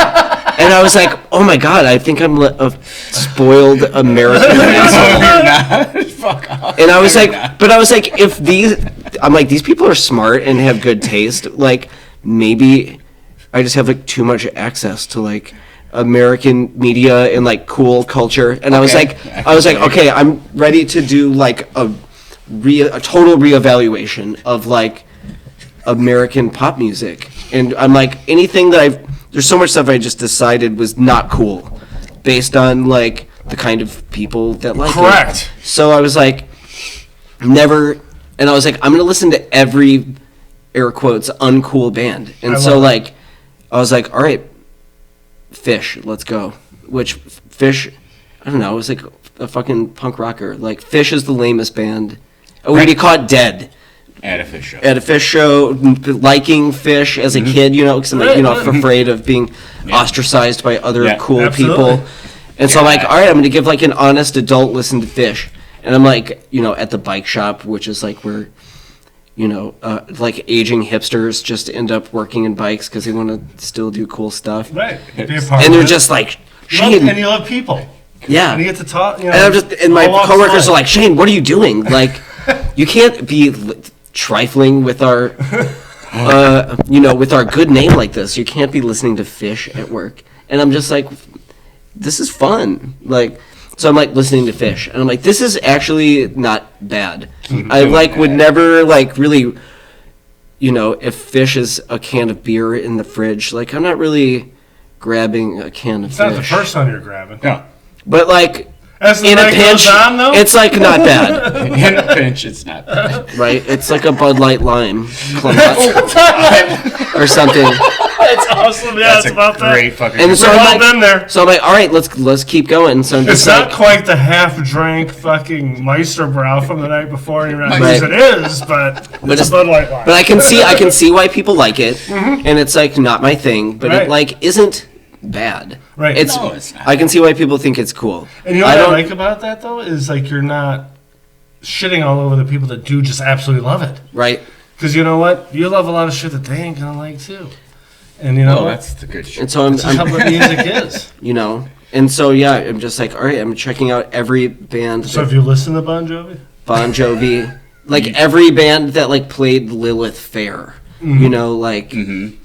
and I was like, oh my god, I think I'm a spoiled American asshole. Fuck off. And I was like, but I was like, if these people are smart and have good taste, like maybe I just have like too much access to like American media and like cool culture. And I was like, okay, I'm ready to do like a total reevaluation of like American pop music. And I'm like, anything that there's so much stuff I just decided was not cool based on like the kind of people that like Correct. it. So I was like, never, and I was like, I'm gonna listen to every air quotes uncool band. And so like, I was like, all right, Fish, let's go. Which Fish, I don't know, it was like a fucking punk rocker. Like Fish is the lamest band. We'd be caught dead. At a Fish show. At a Fish show, liking Fish as a kid, you know, because I'm like, you know, afraid of being ostracized by other cool people. And so I'm like, all right, I'm going to give like an honest adult listen to Fish. And I'm like, you know, at the bike shop, which is like where, you know, like aging hipsters just end up working in bikes because they want to still do cool stuff. Right. And they're just like, Shayne. And you love people. Yeah. And you get to talk, you know. And my coworkers are like, Shayne, what are you doing? Like, you can't be trifling with our, you know, with our good name like this. You can't be listening to Fish at work. And I'm just like, this is fun. Like, so I'm like listening to Fish, and I'm like, this is actually not bad. I like would never like really, you know, if Fish is a can of beer in the fridge, like I'm not really grabbing a can of It's Fish. not the first one you're grabbing. No. But like, As the in a night pinch, goes on, though? it's like not bad. In a pinch, it's not bad. Right? It's like a Bud Light Lime or something. It's awesome. Yeah, That's it's about a that. great fucking. And so We've I'm all like, been there. so I'm like, all right, let's keep going. So I'm It's just not like, quite the half-drank fucking Meisterbrow from the night before. You realize Right. it is, but it's it's- a Bud Light line. but I can see why people like it, and it's like not my thing, but Right. it like isn't bad. Right. It's, No, it's not. I can see why people think it's cool. And you know what I don't like about that, though, is like you're not shitting all over the people that do just absolutely love it. right. Because you know what? You love a lot of shit that they ain't gonna like, too. And you know Oh, what? that's the good shit. And so That's just how I'm music is. you know, and so yeah, I'm just like, all right, I'm checking out every band. So if you listen to Bon Jovi? Bon Jovi, like every band that like played Lilith Fair, you know, like, you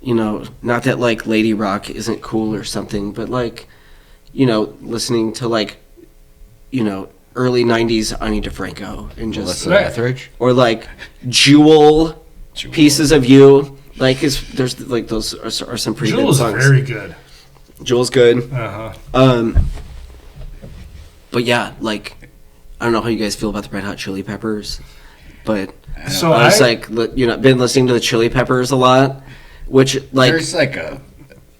know, not that like Lady Rock isn't cool or something, but like, you know, listening to like, you know, early '90s Ani DeFranco and just Melissa Etheridge. or like Jewel, Jewel. Pieces of You, like there's like those are some pretty Jewel's good songs. very good. Jewel's good. Uh-huh. But yeah, like, I don't know how you guys feel about the Red Hot Chili Peppers, but So I was like, you know, been listening to the Chili Peppers a lot, which like, There's like a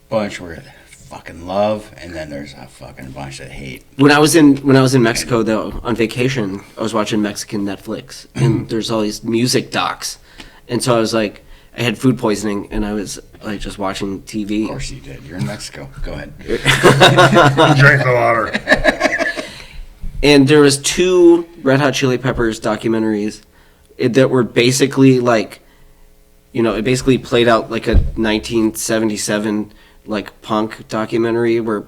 bunch where they fucking love, and then there's a fucking bunch that hate. when I was in Mexico though on vacation, I was watching Mexican Netflix, and there's all these music docs, and so I was like, I had food poisoning, and I was like just watching TV. Of course you did. You're in Mexico. Go ahead. Drink the water. And there was 2 Red Hot Chili Peppers documentaries that were basically like, you know, it basically played out like a 1977 like punk documentary where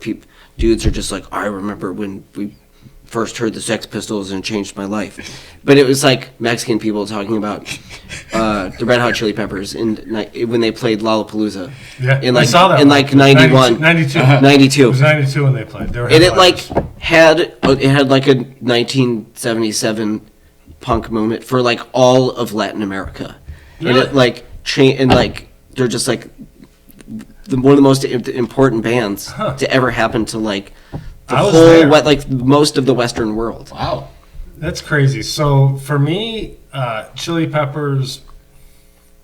dudes are just like, I remember when we first heard the Sex Pistols and it changed my life. But it was like Mexican people talking about the Red Hot Chili Peppers when they played Lollapalooza. Yeah, in I like, saw that in one. like 91. 92. 92. It was 92 when they played. They were And it like headliners. had like a 1977 punk moment for like all of Latin America. Really? And it like and like they're just like one of the most important bands to ever happen to like the I was whole there. like most of the Western world. Wow. That's crazy. So for me, Chili Peppers,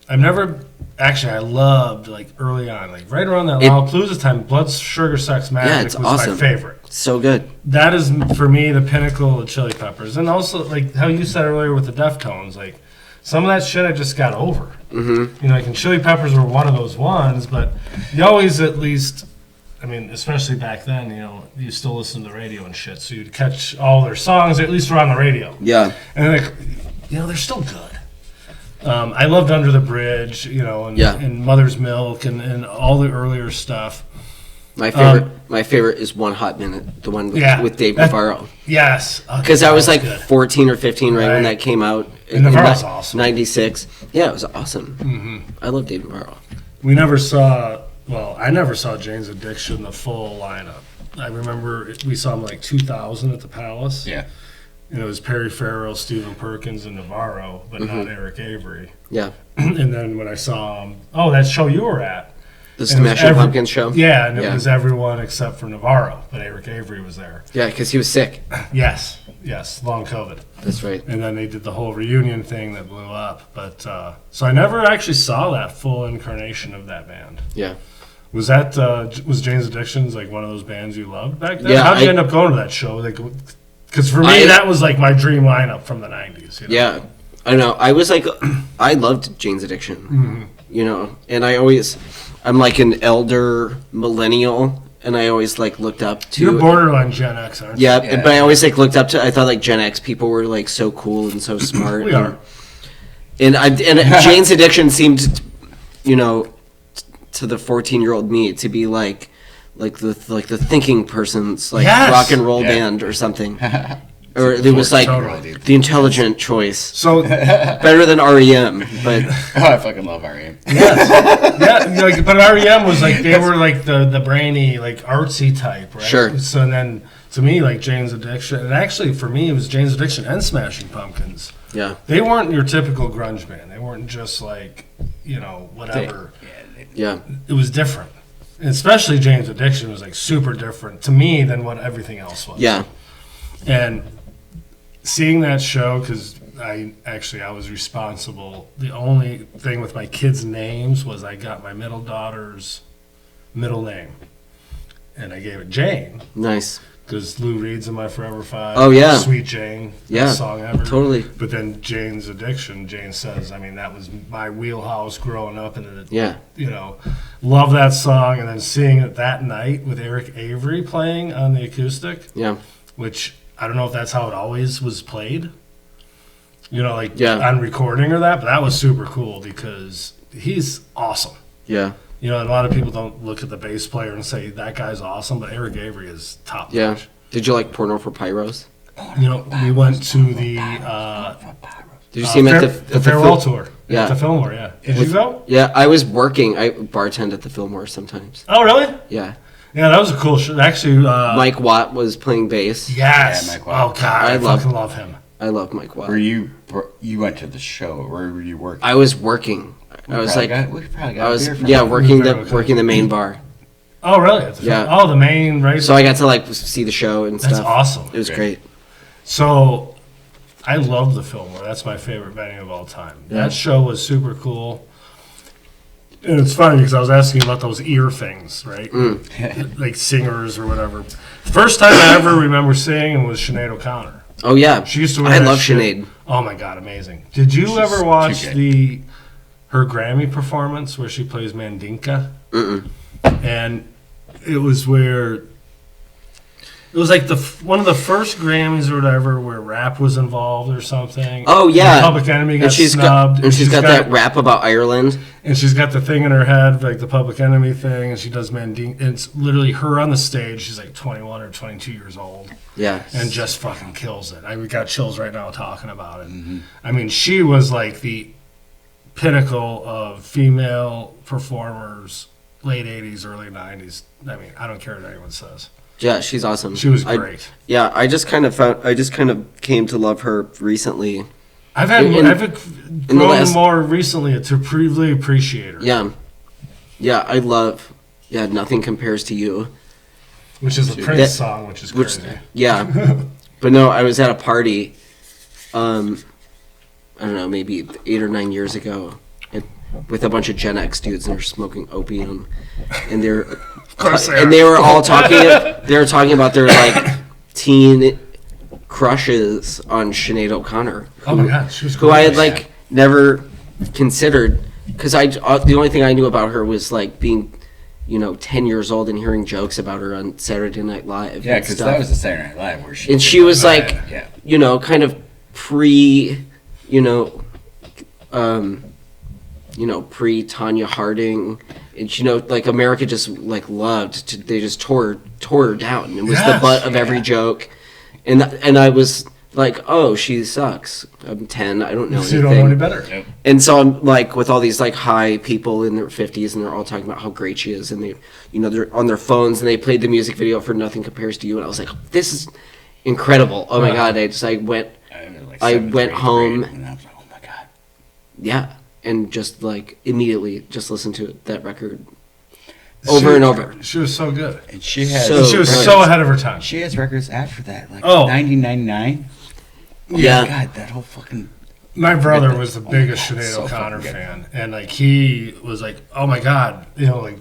I've never actually. I loved like early on, like right around that Lollapalooza time. Blood Sugar Sex Magic it's was awesome. my favorite. So good. That is for me the pinnacle of Chili Peppers, and also like how you said earlier with the Deftones, like some of that shit I just got over. Mm-hmm. You know, like, and Chili Peppers were one of those ones, but you always at least, I mean, especially back then, you know, you still listen to the radio and shit, so you'd catch all their songs, at least were on the radio. Yeah. And like, you know, they're still good. I loved Under the Bridge, you know, and Mother's Milk and all the earlier stuff. My favorite is One Hot Minute, the one with Dave Navarro. Yes. Because I was like 14 or 15 right when that came out. And Navarro's awesome. 96. Yeah, it was awesome. Mm-hmm. I love Dave Navarro. I never saw Jane's Addiction, the full lineup. I remember we saw him like 2000 at the Palace. Yeah. And it was Perry Farrell, Stephen Perkins, and Navarro, but not Eric Avery. Yeah. And then when I saw him, that show you were at. The Smashing Pumpkins show? Yeah, and it was everyone except for Navarro, but Eric Avery was there. Yeah, because he was sick. Yes, long COVID. That's right. And then they did the whole reunion thing that blew up. But so I never actually saw that full incarnation of that band. Yeah. Was that was Jane's Addictions like one of those bands you loved back then? Yeah. How'd you end up going to that show? Like, because for me, that was like my dream lineup from the 90s. You know? Yeah. I know. I was like, I loved Jane's Addiction. Mm-hmm. You know, and I'm like an elder millennial, and I always like looked up to. You're borderline Gen X, aren't you? Yeah, but I always like looked up to. I thought like Gen X people were like so cool and so smart. We are. And Jane's Addiction seemed, you know, to the 14-year-old me to be like the thinking person's like rock and roll band or something. Or it was like the intelligent choice. So better than REM, but I fucking love REM. Yes. Yeah, like, but REM was like they were like the brainy, like artsy type, right? Sure. So then to me, like Jane's Addiction, and actually for me it was Jane's Addiction and Smashing Pumpkins. Yeah. They weren't your typical grunge band. They weren't just like, you know, whatever. Yeah. It was different. And especially Jane's Addiction was like super different to me than what everything else was. Yeah. And seeing that show, because I was responsible. The only thing with my kids' names was I got my middle daughter's middle name, and I gave it Jane. Nice. Because Lou Reed's in my Forever Five. Oh, yeah. Sweet Jane. Yeah. Best song ever. Totally. But then Jane's Addiction, Jane says, I mean, that was my wheelhouse growing up. And, you know, love that song. And then seeing it that night with Eric Avery playing on the acoustic. Yeah. Which, I don't know if that's how it always was played. You know, like on recording or that. But that was super cool because he's awesome. Yeah. You know, a lot of people don't look at the bass player and say that guy's awesome, but Eric Avery is top notch. Yeah. Did you like Porno for Pyros? You know, we went to the Did you see him at the farewell tour? Yeah. At the Fillmore, yeah. Did you go? Yeah, I was working. I bartend at the Fillmore sometimes. Oh, really? Yeah. Yeah, that was a cool show. Actually, Mike Watt was playing bass. Yes. Yeah, Mike Watt. Oh, God, I fucking love him. I love Mike Watt. You went to the show. Where were you working? I was working. We probably got beer from working the main bar. Oh, really? Oh, the main, right? So I got to like see the show and stuff. That's awesome. It was great. So I love the Fillmore. That's my favorite venue of all time. Yeah. That show was super cool. And it's funny because I was asking about those ear things, right? Like singers or whatever. First time I ever remember seeing was Shayne O'Connor. Oh, yeah. She used to wear I that love shit. Sinead. Oh, my God, amazing. Did you ever watch her Grammy performance where she plays Mandinka? Mm-mm. And it was where... It was like one of the first Grammys or whatever where rap was involved or something. Oh, yeah. And Public Enemy got snubbed. And she's got that rap about Ireland. And she's got the thing in her head, like the Public Enemy thing, and she does Mandinka. And it's literally her on the stage. She's like 21 or 22 years old. Yeah. And just fucking kills it. We got chills right now talking about it. Mm-hmm. I mean, she was like the pinnacle of female performers, late 80s, early 90s. I mean, I don't care what anyone says. Yeah, she's awesome. She was great. I just kind of came to love her recently. I've grown more recently to really appreciate her. Yeah, I love. Yeah, Nothing Compares to You. Which is a Prince song, which is crazy. But no, I was at a party. I don't know, maybe 8 or 9 years ago, with a bunch of Gen X dudes, and they're smoking opium, and they're. They were all talking. They were talking about their like teen crushes on Sinead O'Connor. Oh my God, she was great. Who I had like never considered, because the only thing I knew about her was like being, 10 years old and hearing jokes about her on Saturday Night Live. Yeah, because that was the Saturday Night Live where she. And she was like, yeah. Kind of pre, pre Tanya Harding, and like America just like loved to, they just tore her down. It was the butt of every joke, and I was like, oh, she sucks. I'm 10. I don't know anything. You don't know any better. Yep. And so I'm like with all these like high people in their 50s, and they're all talking about how great she is, and they, they're on their phones, and they played the music video for "Nothing Compares to You," and I was like, this is incredible. Oh my god! I went home. And I was like, oh my god. Yeah, and just like immediately just listened to that record over and over. She was so good. And she was so ahead of her time. She has records after that, like 1999. Yeah. God, that whole fucking. My brother was the biggest Shayne O'Connor fan, and like he was like, "Oh my god," like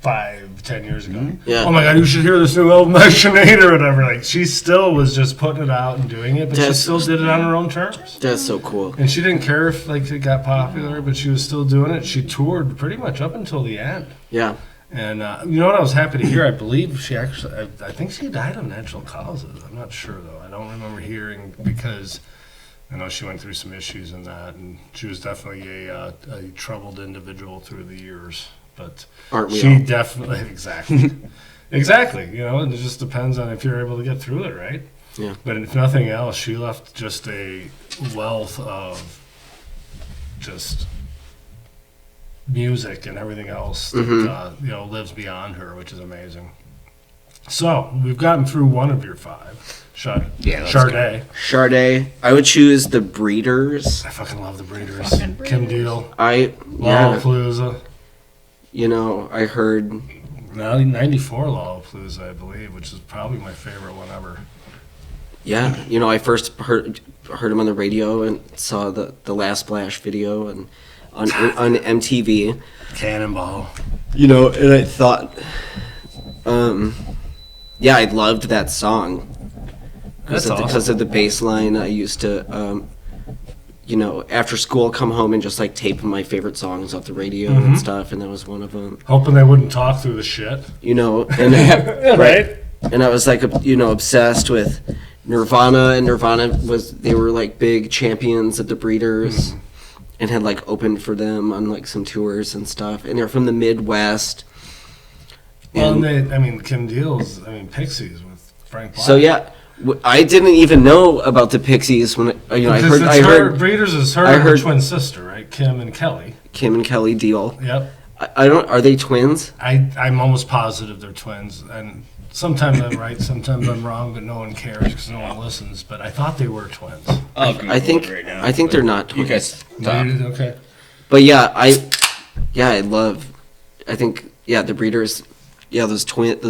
5-10 years ago. Mm-hmm. Yeah. Oh my god, you should hear this new album by Shayne or whatever. Like she still was just putting it out and doing it, but she still did it on her own terms. That's so cool. And she didn't care if like it got popular, but she was still doing it. She toured pretty much up until the end. Yeah. And you know what I was happy to hear? I believe she actually, I think she died of natural causes. I'm not sure though. I don't remember hearing, because I know she went through some issues in that, and she was definitely a troubled individual through the years. But aren't we she all? definitely, exactly. Exactly. And it just depends on if you're able to get through it, right? Yeah. But if nothing else, she left just a wealth of just music and everything else that lives beyond her, which is amazing. So we've gotten through one of your 5. Sade. Sade. I would choose the Breeders. I fucking love the Breeders. Kim Deal. Lollapalooza. I heard 94 Lollapalooza, I believe, which is probably my favorite one ever. Yeah, I first heard him on the radio and saw the Last Splash video and on MTV. Cannonball. And I thought, I loved that song. Because of the bass line. I used to, after school, come home and just like tape my favorite songs off the radio and stuff, and that was one of them. Hoping they wouldn't talk through the shit. And right? And I was like, obsessed with Nirvana, and they were like big champions of the Breeders. And had like opened for them on like some tours and stuff, and they're from the Midwest. Well, and Kim Deal's, Pixies with Frank Black. So yeah, I didn't even know about the Pixies when I heard Breeders is her twin sister, right? Kim and Kelly Deal. Yep. I don't. Are they twins? I'm almost positive they're twins, and sometimes I'm right, sometimes I'm wrong, but no one cares because no one listens. But I thought they were twins. I think they're not twins. You guys talk. Okay. But I think the Breeders, those twins,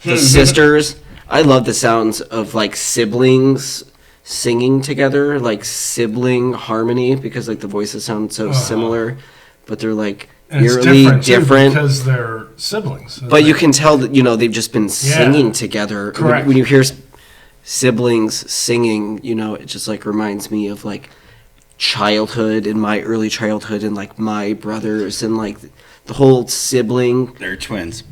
the sisters. I love the sounds of like siblings singing together, like sibling harmony, because like the voices sound so similar, but they're like eerily different because they're siblings. But you can tell that they've just been singing together. Correct. When you hear siblings singing, it just like reminds me of like childhood and my early childhood and like my brothers and like the whole sibling. They're twins.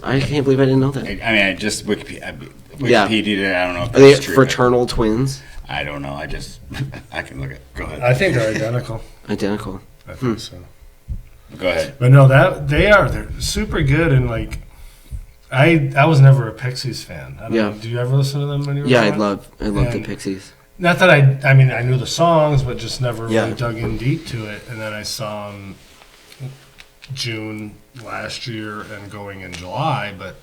I can't believe I didn't know that. I just Wikipedia. I don't know if Are they that's true. fraternal twins? I don't know. I can look at. Go ahead. I think they're identical. Identical. I think so. Go ahead. But no, they're super good, and like I was never a Pixies fan. I don't know, do you ever listen to them when you were growing up? I love the Pixies. Not that I knew the songs, but just never really dug in deep to it. And then I saw them June last year and going in July, but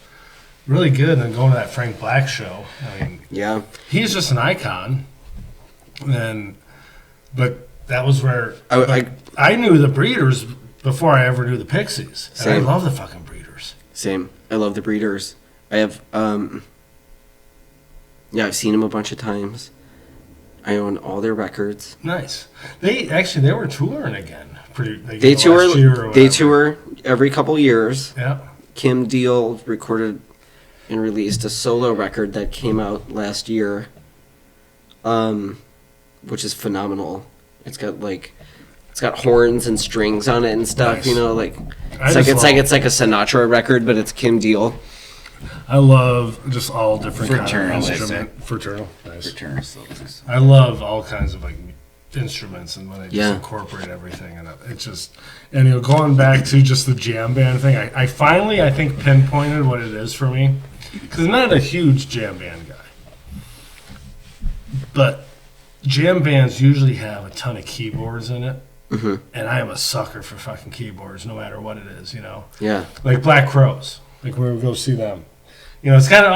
really good. And then going to that Frank Black show. He's just an icon. But that was where I knew the Breeders before I ever knew the Pixies. And I love the fucking Breeders. Same. I love the Breeders. I have I've seen them a bunch of times. I own all their records. Nice. They were touring again. They tour every couple years. Yeah. Kim Deal recorded and released a solo record that came out last year. which is phenomenal. It's got horns and strings on it and stuff. Nice. You know, like it's like a Sinatra record, but it's Kim Deal. I love just all different kinds of Fraternal, instrument. Fraternal, nice. Fraternal Silks. I love all kinds of like instruments and when they just Yeah. incorporate everything, and it's just, and going back to just the jam band thing. I finally, I think, pinpointed what it is for me, because I'm not a huge jam band guy, but jam bands usually have a ton of keyboards in it. Mm-hmm. And I am a sucker for fucking keyboards, no matter what it is, you know. Yeah. Like Black Crowes, like we would go see them. You know, it's kind of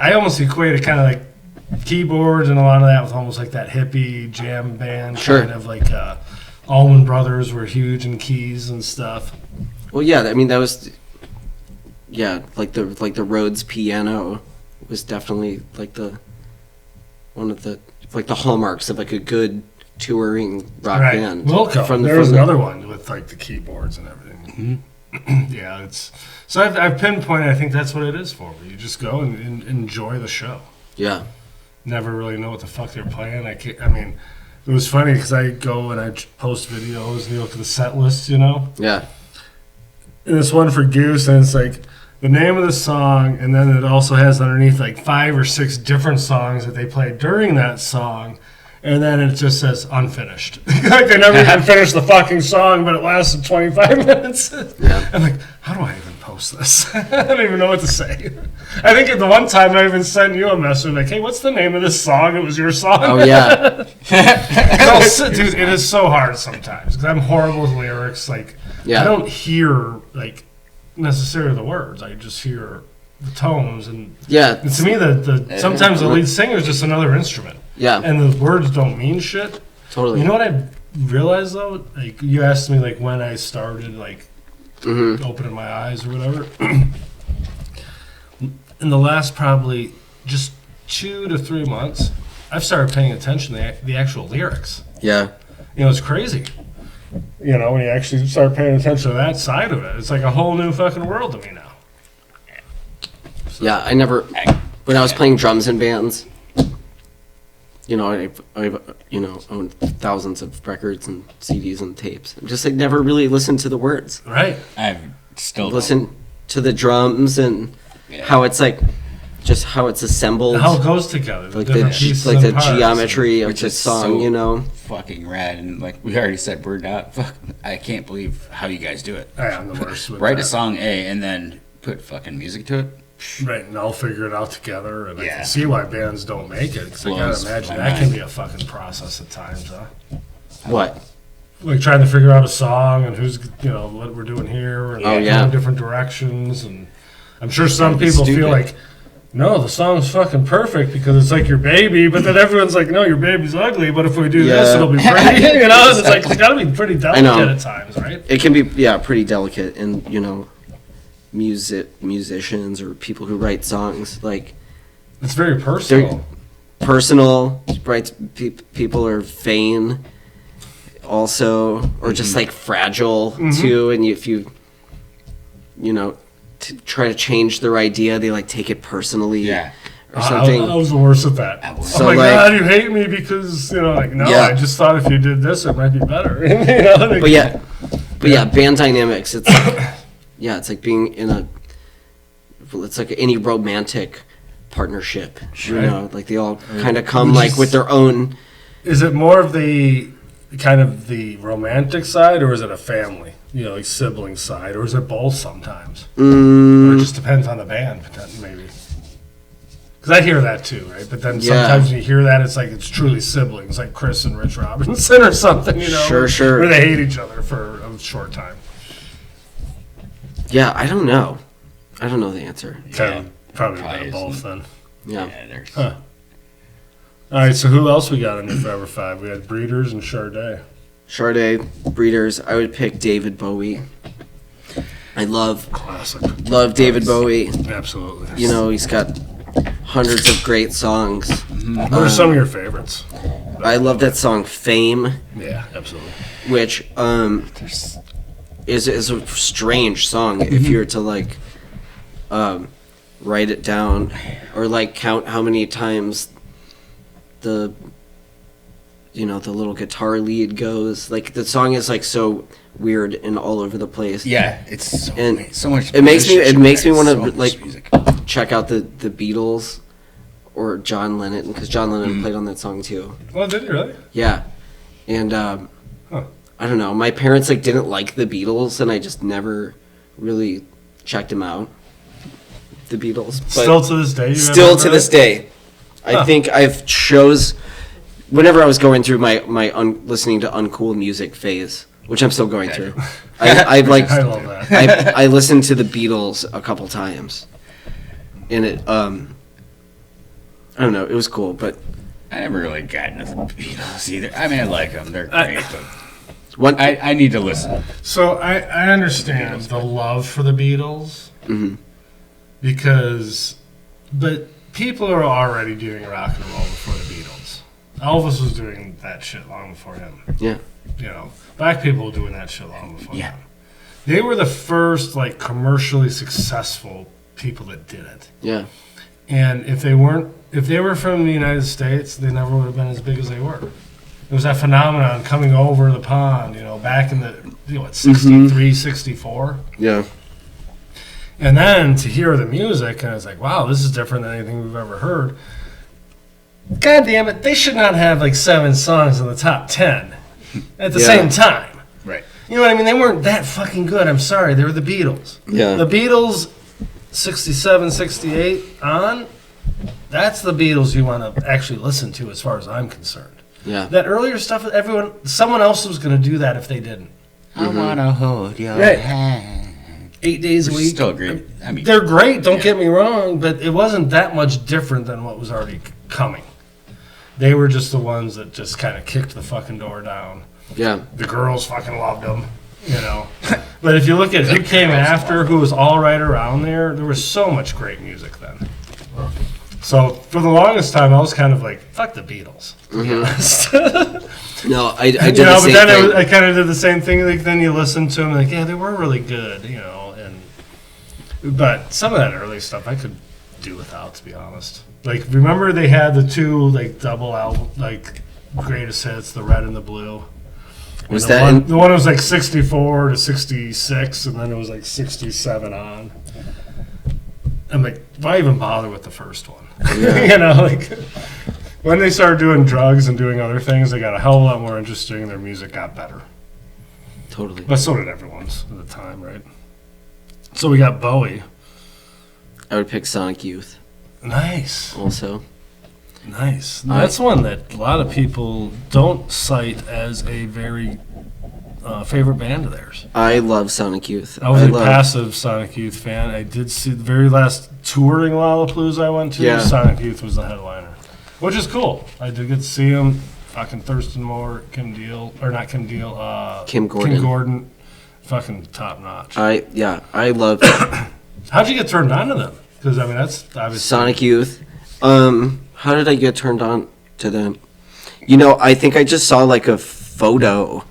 I almost equate it kind of like keyboards and a lot of that with almost like that hippie jam band Sure. kind of like Allman Brothers were huge in keys and stuff. Well, yeah. I mean, that was, yeah, like the Rhodes piano was definitely like one of the hallmarks of like a good touring rock Right. band. Wilco. There was another one with like the keyboards and everything. Yeah, so I've pinpointed. I think that's what it is for me. You just go and enjoy the show. Yeah. Never really know what the fuck they're playing. I mean, it was funny because I go and I post videos and you look at the set list, you know. Yeah. And this one for Goose, and it's like the name of the song, and then it also has underneath like 5 or 6 different songs that they played during that song. And then it just says unfinished. Like they never even finished the fucking song, but it lasted 25 minutes. Yeah. I'm like, how do I even post this? I don't even know what to say. I think at the one time I even sent you a message like, hey, what's the name of this song? It was your song. Oh yeah. Dude, it is so hard sometimes because I'm horrible with lyrics. Like, Yeah. I don't hear like necessarily the words. I just hear the tones, and Yeah. to me, the sometimes the lead singer is just another instrument. Yeah. And the words don't mean shit. Totally. You know what I realized though? Like you asked me like when I started like opening my eyes or whatever. In the last probably just 2 to 3 months, I've started paying attention to the actual lyrics. Yeah. You know, it's crazy. You know, when you actually start paying attention to that side of it, it's like a whole new fucking world to me now. Yeah. When I was playing drums in bands, you know, I've owned thousands of records and CDs and tapes. I'm just like never really listened to the words. Right. I've still Listen to the drums and how it's like, just how it's assembled. How it goes together. Like different pieces the and parts. geometry of Which the is song, so you know. fucking rad, and like we already said, we're not. Fuck, I can't believe how you guys do it. I'm the worst with Write that. a song A and then put fucking music to it. Right, and I'll figure it out together, and I Yeah. can see why bands don't make it, because I Blows gotta imagine my that can mind. be a fucking process at times, huh? What? Like trying to figure out a song and who's, you know, what we're doing here, and Oh, yeah. going different directions, and I'm sure some That'd be people feel stupid. like, no, the song's fucking perfect because it's like your baby, but then everyone's like, no, your baby's ugly, but if we do this, Yeah. it'll be pretty, you know? It's like, it's gotta be pretty delicate know. at times, right? It can be, pretty delicate, and you know, musicians or people who write songs, like It's very personal. personal, right? People are vain, also, or just like fragile too. And if you know, try to change their idea, they like take it personally, Yeah. or something. I was the worst at that. I'm So, like, like- God, you hate me because, you know, like, no, Yeah. I just thought if you did this, it might be better. You know, like, But yeah, band dynamics. It's like, it's like being it's like any romantic partnership. You Right. know, like they all kind of come Which like is- with their own. Is it more of the kind of the romantic side, or is it a family, you know, like sibling side, or is it both sometimes? Or it just depends on the band, maybe. Because I hear that too, right? But then Yeah. sometimes when you hear that, it's like it's truly siblings, like Chris and Rich Robinson or something, you know? Sure. Where they hate each other for a short time. Yeah, I don't know. I don't know the answer. Probably Probably both isn't. then. Yeah. Yeah, there's. Huh. All right, so who else we got in your Forever Five? We had Breeders and Sade. Sade, Breeders. I would pick David Bowie. I love Classic. David Bowie. Absolutely. You know, he's got hundreds of great songs. What are some of your favorites? I love that song "Fame," Yeah, absolutely. which is a strange song if you're to like write it down or like count how many times the you know, the little guitar lead goes. Like, the song is, like, so weird and all over the place. Yeah, it's And so much. It makes me want to, so much like, music. check out the Beatles or John Lennon, because John Lennon played on that song, too. Well, did you really? Yeah. And, I don't know. My parents, like, didn't like the Beatles, and I just never really checked them out. The Beatles. But Still to this day? still to this day. I think I've chose... Whenever I was going through my listening to uncool music phase, which I'm still going through, I've like I love that. I listened to the Beatles a couple times, and it I don't know, it was cool, but I never really got into the Beatles either. I mean, I like them; they're great. But one I need to listen. So I understand the love for the Beatles because, but people are already doing rock and roll before the Beatles. Elvis was doing that shit long before him. yeah You know, black people were doing that shit long before Yeah. him. They were the first like commercially successful people that did it. yeah And if they were from the United States, they never would have been as big as they were. It was that phenomenon coming over the pond, you know, back in the 63, 64. yeah And then to hear the music, and I was like, wow, this is different than anything we've ever heard. God damn it, they should not have like 7 songs in the top 10 at the Yeah. same time. Right. You know what I mean? They weren't that fucking good. I'm sorry. They were the Beatles. yeah The Beatles, 67, 68 on, that's the Beatles you want to actually listen to as far as I'm concerned. yeah That earlier stuff, someone else was going to do that if they didn't. I wanna hold your Right. hand. 8 days a Which week. is still great. I mean, They're great, don't get me wrong, but it wasn't that much different than what was already coming. They were just the ones that just kind of kicked the fucking door down. yeah The girls fucking loved them, you know. But if you look at who came after, who was all right around there was so much great music then. So for the longest time, I was kind of like, fuck the Beatles, to be honest. no I did You the know, but same then thing. I kind of did the same thing. Like then you listen to them, like yeah, they were really good, you know. But some of that early stuff I could do without, to be honest. Like remember they had the 2 like double album like greatest hits, the red and the blue. Was And the that one, in- the one was like 64 to 66, and then it was like 67 on. I'm like, why even bother with the first one? You know, like when they started doing drugs and doing other things, they got a hell of a lot more interesting, and their music got better. totally But so did everyone's at the time, right? So we got Bowie. I would pick Sonic Youth Nice. also. Nice. That's one that a lot of people don't cite as a very favorite band of theirs. I love Sonic Youth. I was a love passive Sonic Youth fan. I did see the very last touring Lollapalooza I went to. Yeah. Sonic Youth was the headliner, which is cool. I did get to see him. Fucking Thurston Moore, Kim Gordon. Kim Gordon. Fucking top notch. I love How'd you get turned on to them? Because I mean, that's obviously Sonic Youth. How did I get turned on to them? You know, I think I just saw like a photo,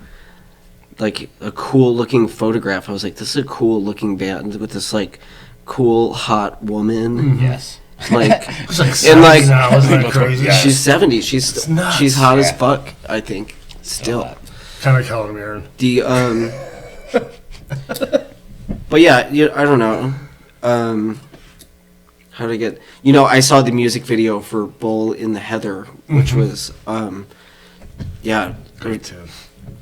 like a cool looking photograph. I was like, this is a cool looking band with this like cool hot woman. yes. Like, It's like and like 70 now, isn't that crazy? Yeah. she's 70. She's nuts. she's hot as Yeah. fuck. I think still Kind of Helen Mirren. the But yeah, I don't know. How to get? You know, I saw the music video for "Bull in the Heather," which was, yeah, Great tune.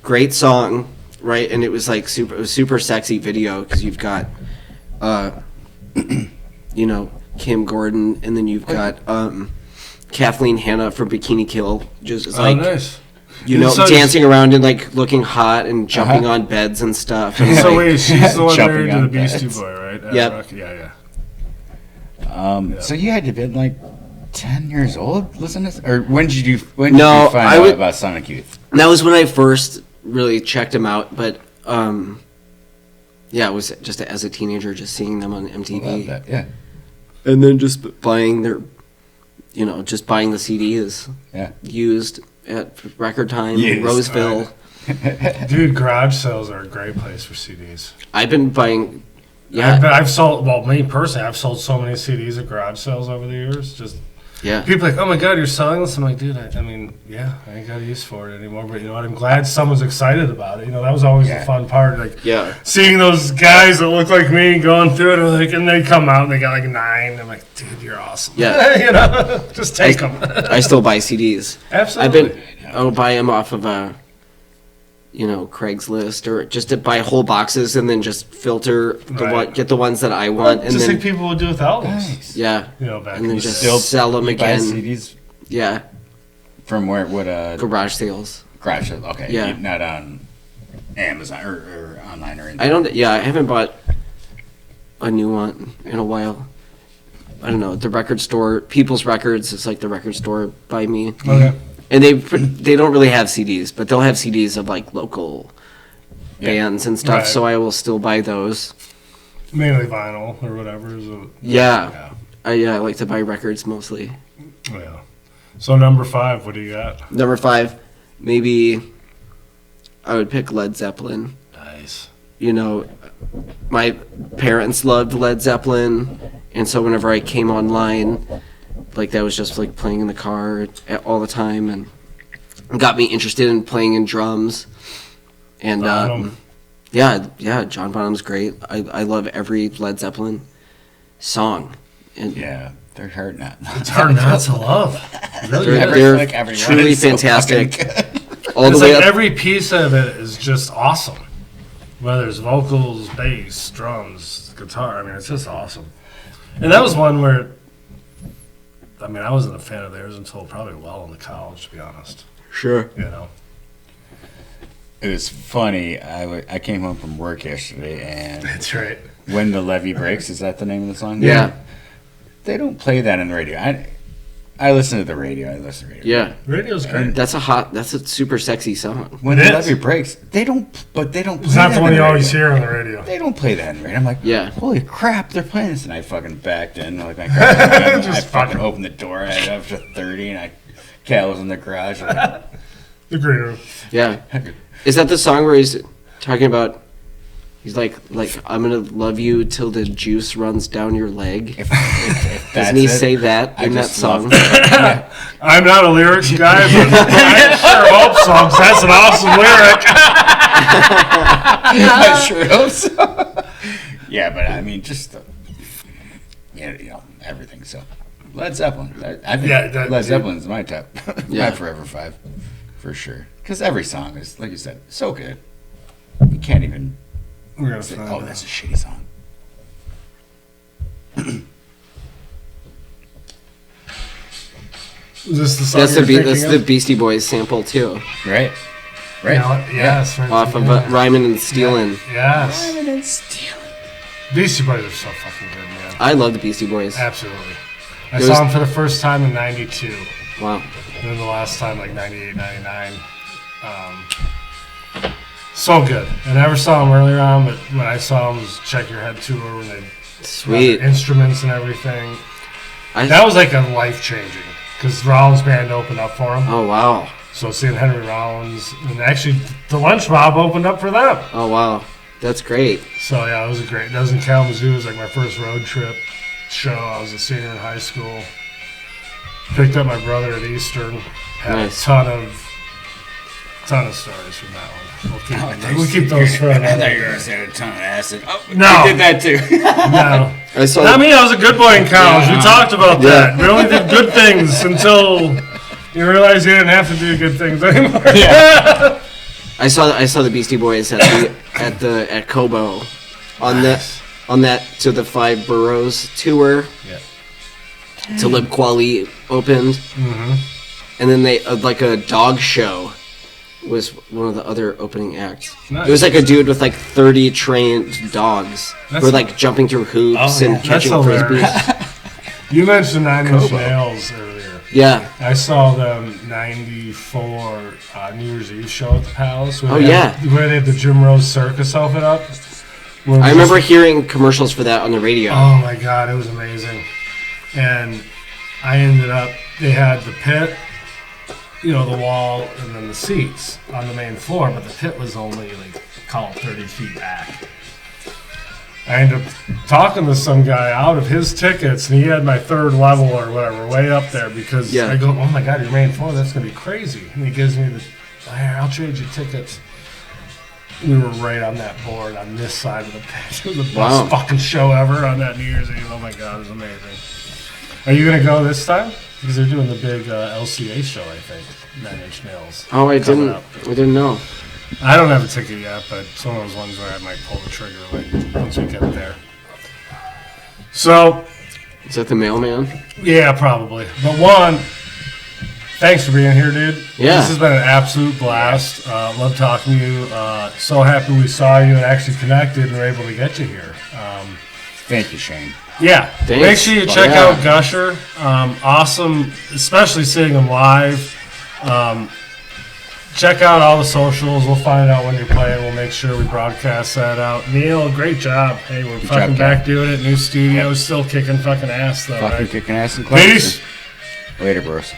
great song, right? And it was like super sexy video because you've got, you know, Kim Gordon, and then you've got Kathleen Hanna from Bikini Kill, just like nice. you know, So- dancing around and like looking hot and jumping on beds and stuff. And, So like, wait, she's the one Jumping married to on the Beastie beds. Boy, right? Yep. Yeah. So you had to have been like 10 years old, listening to this? Or when did you find I out would- about Sonic Youth? that was when I first really checked them out, but yeah, it was just as a teenager, just seeing them on MTV, Love that. Yeah. and then just buying just buying the CDs Yeah. used at Record Time, Used, Roseville. Dude, garage sales are a great place for CDs. I've been buying, yeah, I've sold, well, me personally, I've sold so many CDs at garage sales over the years. Just Yeah. People are like, oh my God, you're selling this? I'm like, dude, I mean, yeah, I ain't got a use for it anymore. But you know what? I'm glad someone's excited about it. You know, that was always the fun part. Like, seeing those guys that look like me going through it, like, and they come out and they got like 9. I'm like, dude, you're awesome. Yeah. You know, just take them. I still buy CDs. Absolutely. I'll buy them off of Craigslist, or just to buy whole boxes and then just filter get the ones that I want, and just then like people would do with albums. Yeah, you know, back and then in just the sell them again. Buy CDs Yeah, from where? What? garage sales. Garage sales. Okay. Yeah. Not on Amazon or online or anything. I don't. Yeah, I haven't bought a new one in a while. I don't know, the record store, People's Records is like the record store by me. Okay. And they don't really have CDs, but they'll have CDs of like local bands and stuff. Right. So I will still buy those. Mainly vinyl or whatever. I like to buy records mostly. Yeah. So number 5, what do you got? Number 5, maybe I would pick Led Zeppelin. Nice. You know, my parents loved Led Zeppelin, and so whenever I came online, like that was just like playing in the car all the time, and got me interested in playing in drums. And John Bonham's great. I love every Led Zeppelin song. And yeah, they're hard not. It's hard not to love. Really, they're truly fantastic. All the way up. Every piece of it is just awesome. Whether it's vocals, bass, drums, guitar. I mean, it's just awesome. And that was one where, I mean, I wasn't a fan of theirs until probably well into college, to be honest. Sure. You know. It was funny. I came home from work yesterday, and that's right. When the Levee Breaks, is that the name of the song? Yeah. They don't play that on the radio. I listen to the radio. Yeah. Radio's great. That's a super sexy song. When the Levee Breaks, they don't play It's not the one you always hear on the radio. They don't play that on the radio. I'm like, yeah. Holy crap, they're playing this. And I fucking backed in. Like, I fucking opened the door. I had up to 30, and Cal was in the garage. Like, the green room. Yeah. Is that the song where he's talking about, he's like I'm gonna love you till the juice runs down your leg? If doesn't he say that in that song? I'm not a lyrics guy, but I sure hope so. That's an awesome lyric. I sure hope so. Yeah, but I mean, just everything. So Led Zeppelin. I think Led Zeppelin is my top, my forever 5, for sure. Because every song is, like you said, so good. You can't even say, "Oh, that's a shitty song." Is this the song that's the Beastie Boys sample too. Right. Yes. Off of Rhymin' and Stealin'. Yes. Rhymin' and Stealin'. Beastie Boys are so fucking good, man. I love the Beastie Boys. Absolutely. I saw them for the first time in '92. Wow. And then the last time, like 98, 99. So good. I never saw them earlier on, but when I saw them was Check Your Head tour when they sweet instruments and everything. That was like a life changing because Rollins Band opened up for them. Oh wow! So seeing Henry Rollins and actually the Lunch Mob opened up for them. Oh wow, that's great. So yeah, it was a great. That was in Kalamazoo. It was like my first road trip show. I was a senior in high school. Picked up my brother at Eastern. Had a ton of stories from that one. We'll keep those for another day. I thought you were going to say a ton of acid. Oh, no. We did that too. No. Not me, I was a good boy in college. We talked about that. We only did good things until you realize you didn't have to do good things anymore. Yeah. I saw the Beastie Boys at Kobo on that to the 5 Boroughs tour. Yeah. Talib Kweli opened. Mm-hmm. And then they like a dog show was one of the other opening acts. Nice. It was like a dude with like 30 trained dogs who were like jumping through hoops and catching frisbees. You mentioned 9 Inch Nails earlier. Yeah. I saw them 94 New Year's Eve show at the Palace. Where they had the Jim Rose Circus outfit up. I remember hearing commercials for that on the radio. Oh my god, it was amazing. And I ended up, they had the pit, the wall, and then the seats on the main floor, but the pit was only, call it 30 feet back. I ended up talking to some guy out of his tickets, and he had my third level or whatever, way up there, because I go, oh my God, your main floor, that's going to be crazy. And he gives me the, I'll trade you tickets. We were right on that board on this side of the pitch. It was the best fucking show ever on that New Year's Eve. Oh my God, it was amazing. Are you going to go this time? Because they're doing the big LCA show, I think, 9 Inch Nails. Oh, I didn't know. I don't have a ticket yet, but it's one of those ones where I might pull the trigger once we get there. So, is that the mailman? Yeah, probably. But one, thanks for being here, dude. Yeah. This has been an absolute blast. Love talking to you. So happy we saw you and actually connected and were able to get you here. Thank you, Shayne. Yeah. Thanks. Make sure you check out Gusher. Awesome, especially seeing him live. Check out all the socials. We'll find out when you're playing. We'll make sure we broadcast that out. Neil, great job. Hey, we're fucking back doing it. New studio. Still kicking fucking ass, though. Fucking right? kicking ass and Peace. Later, bros.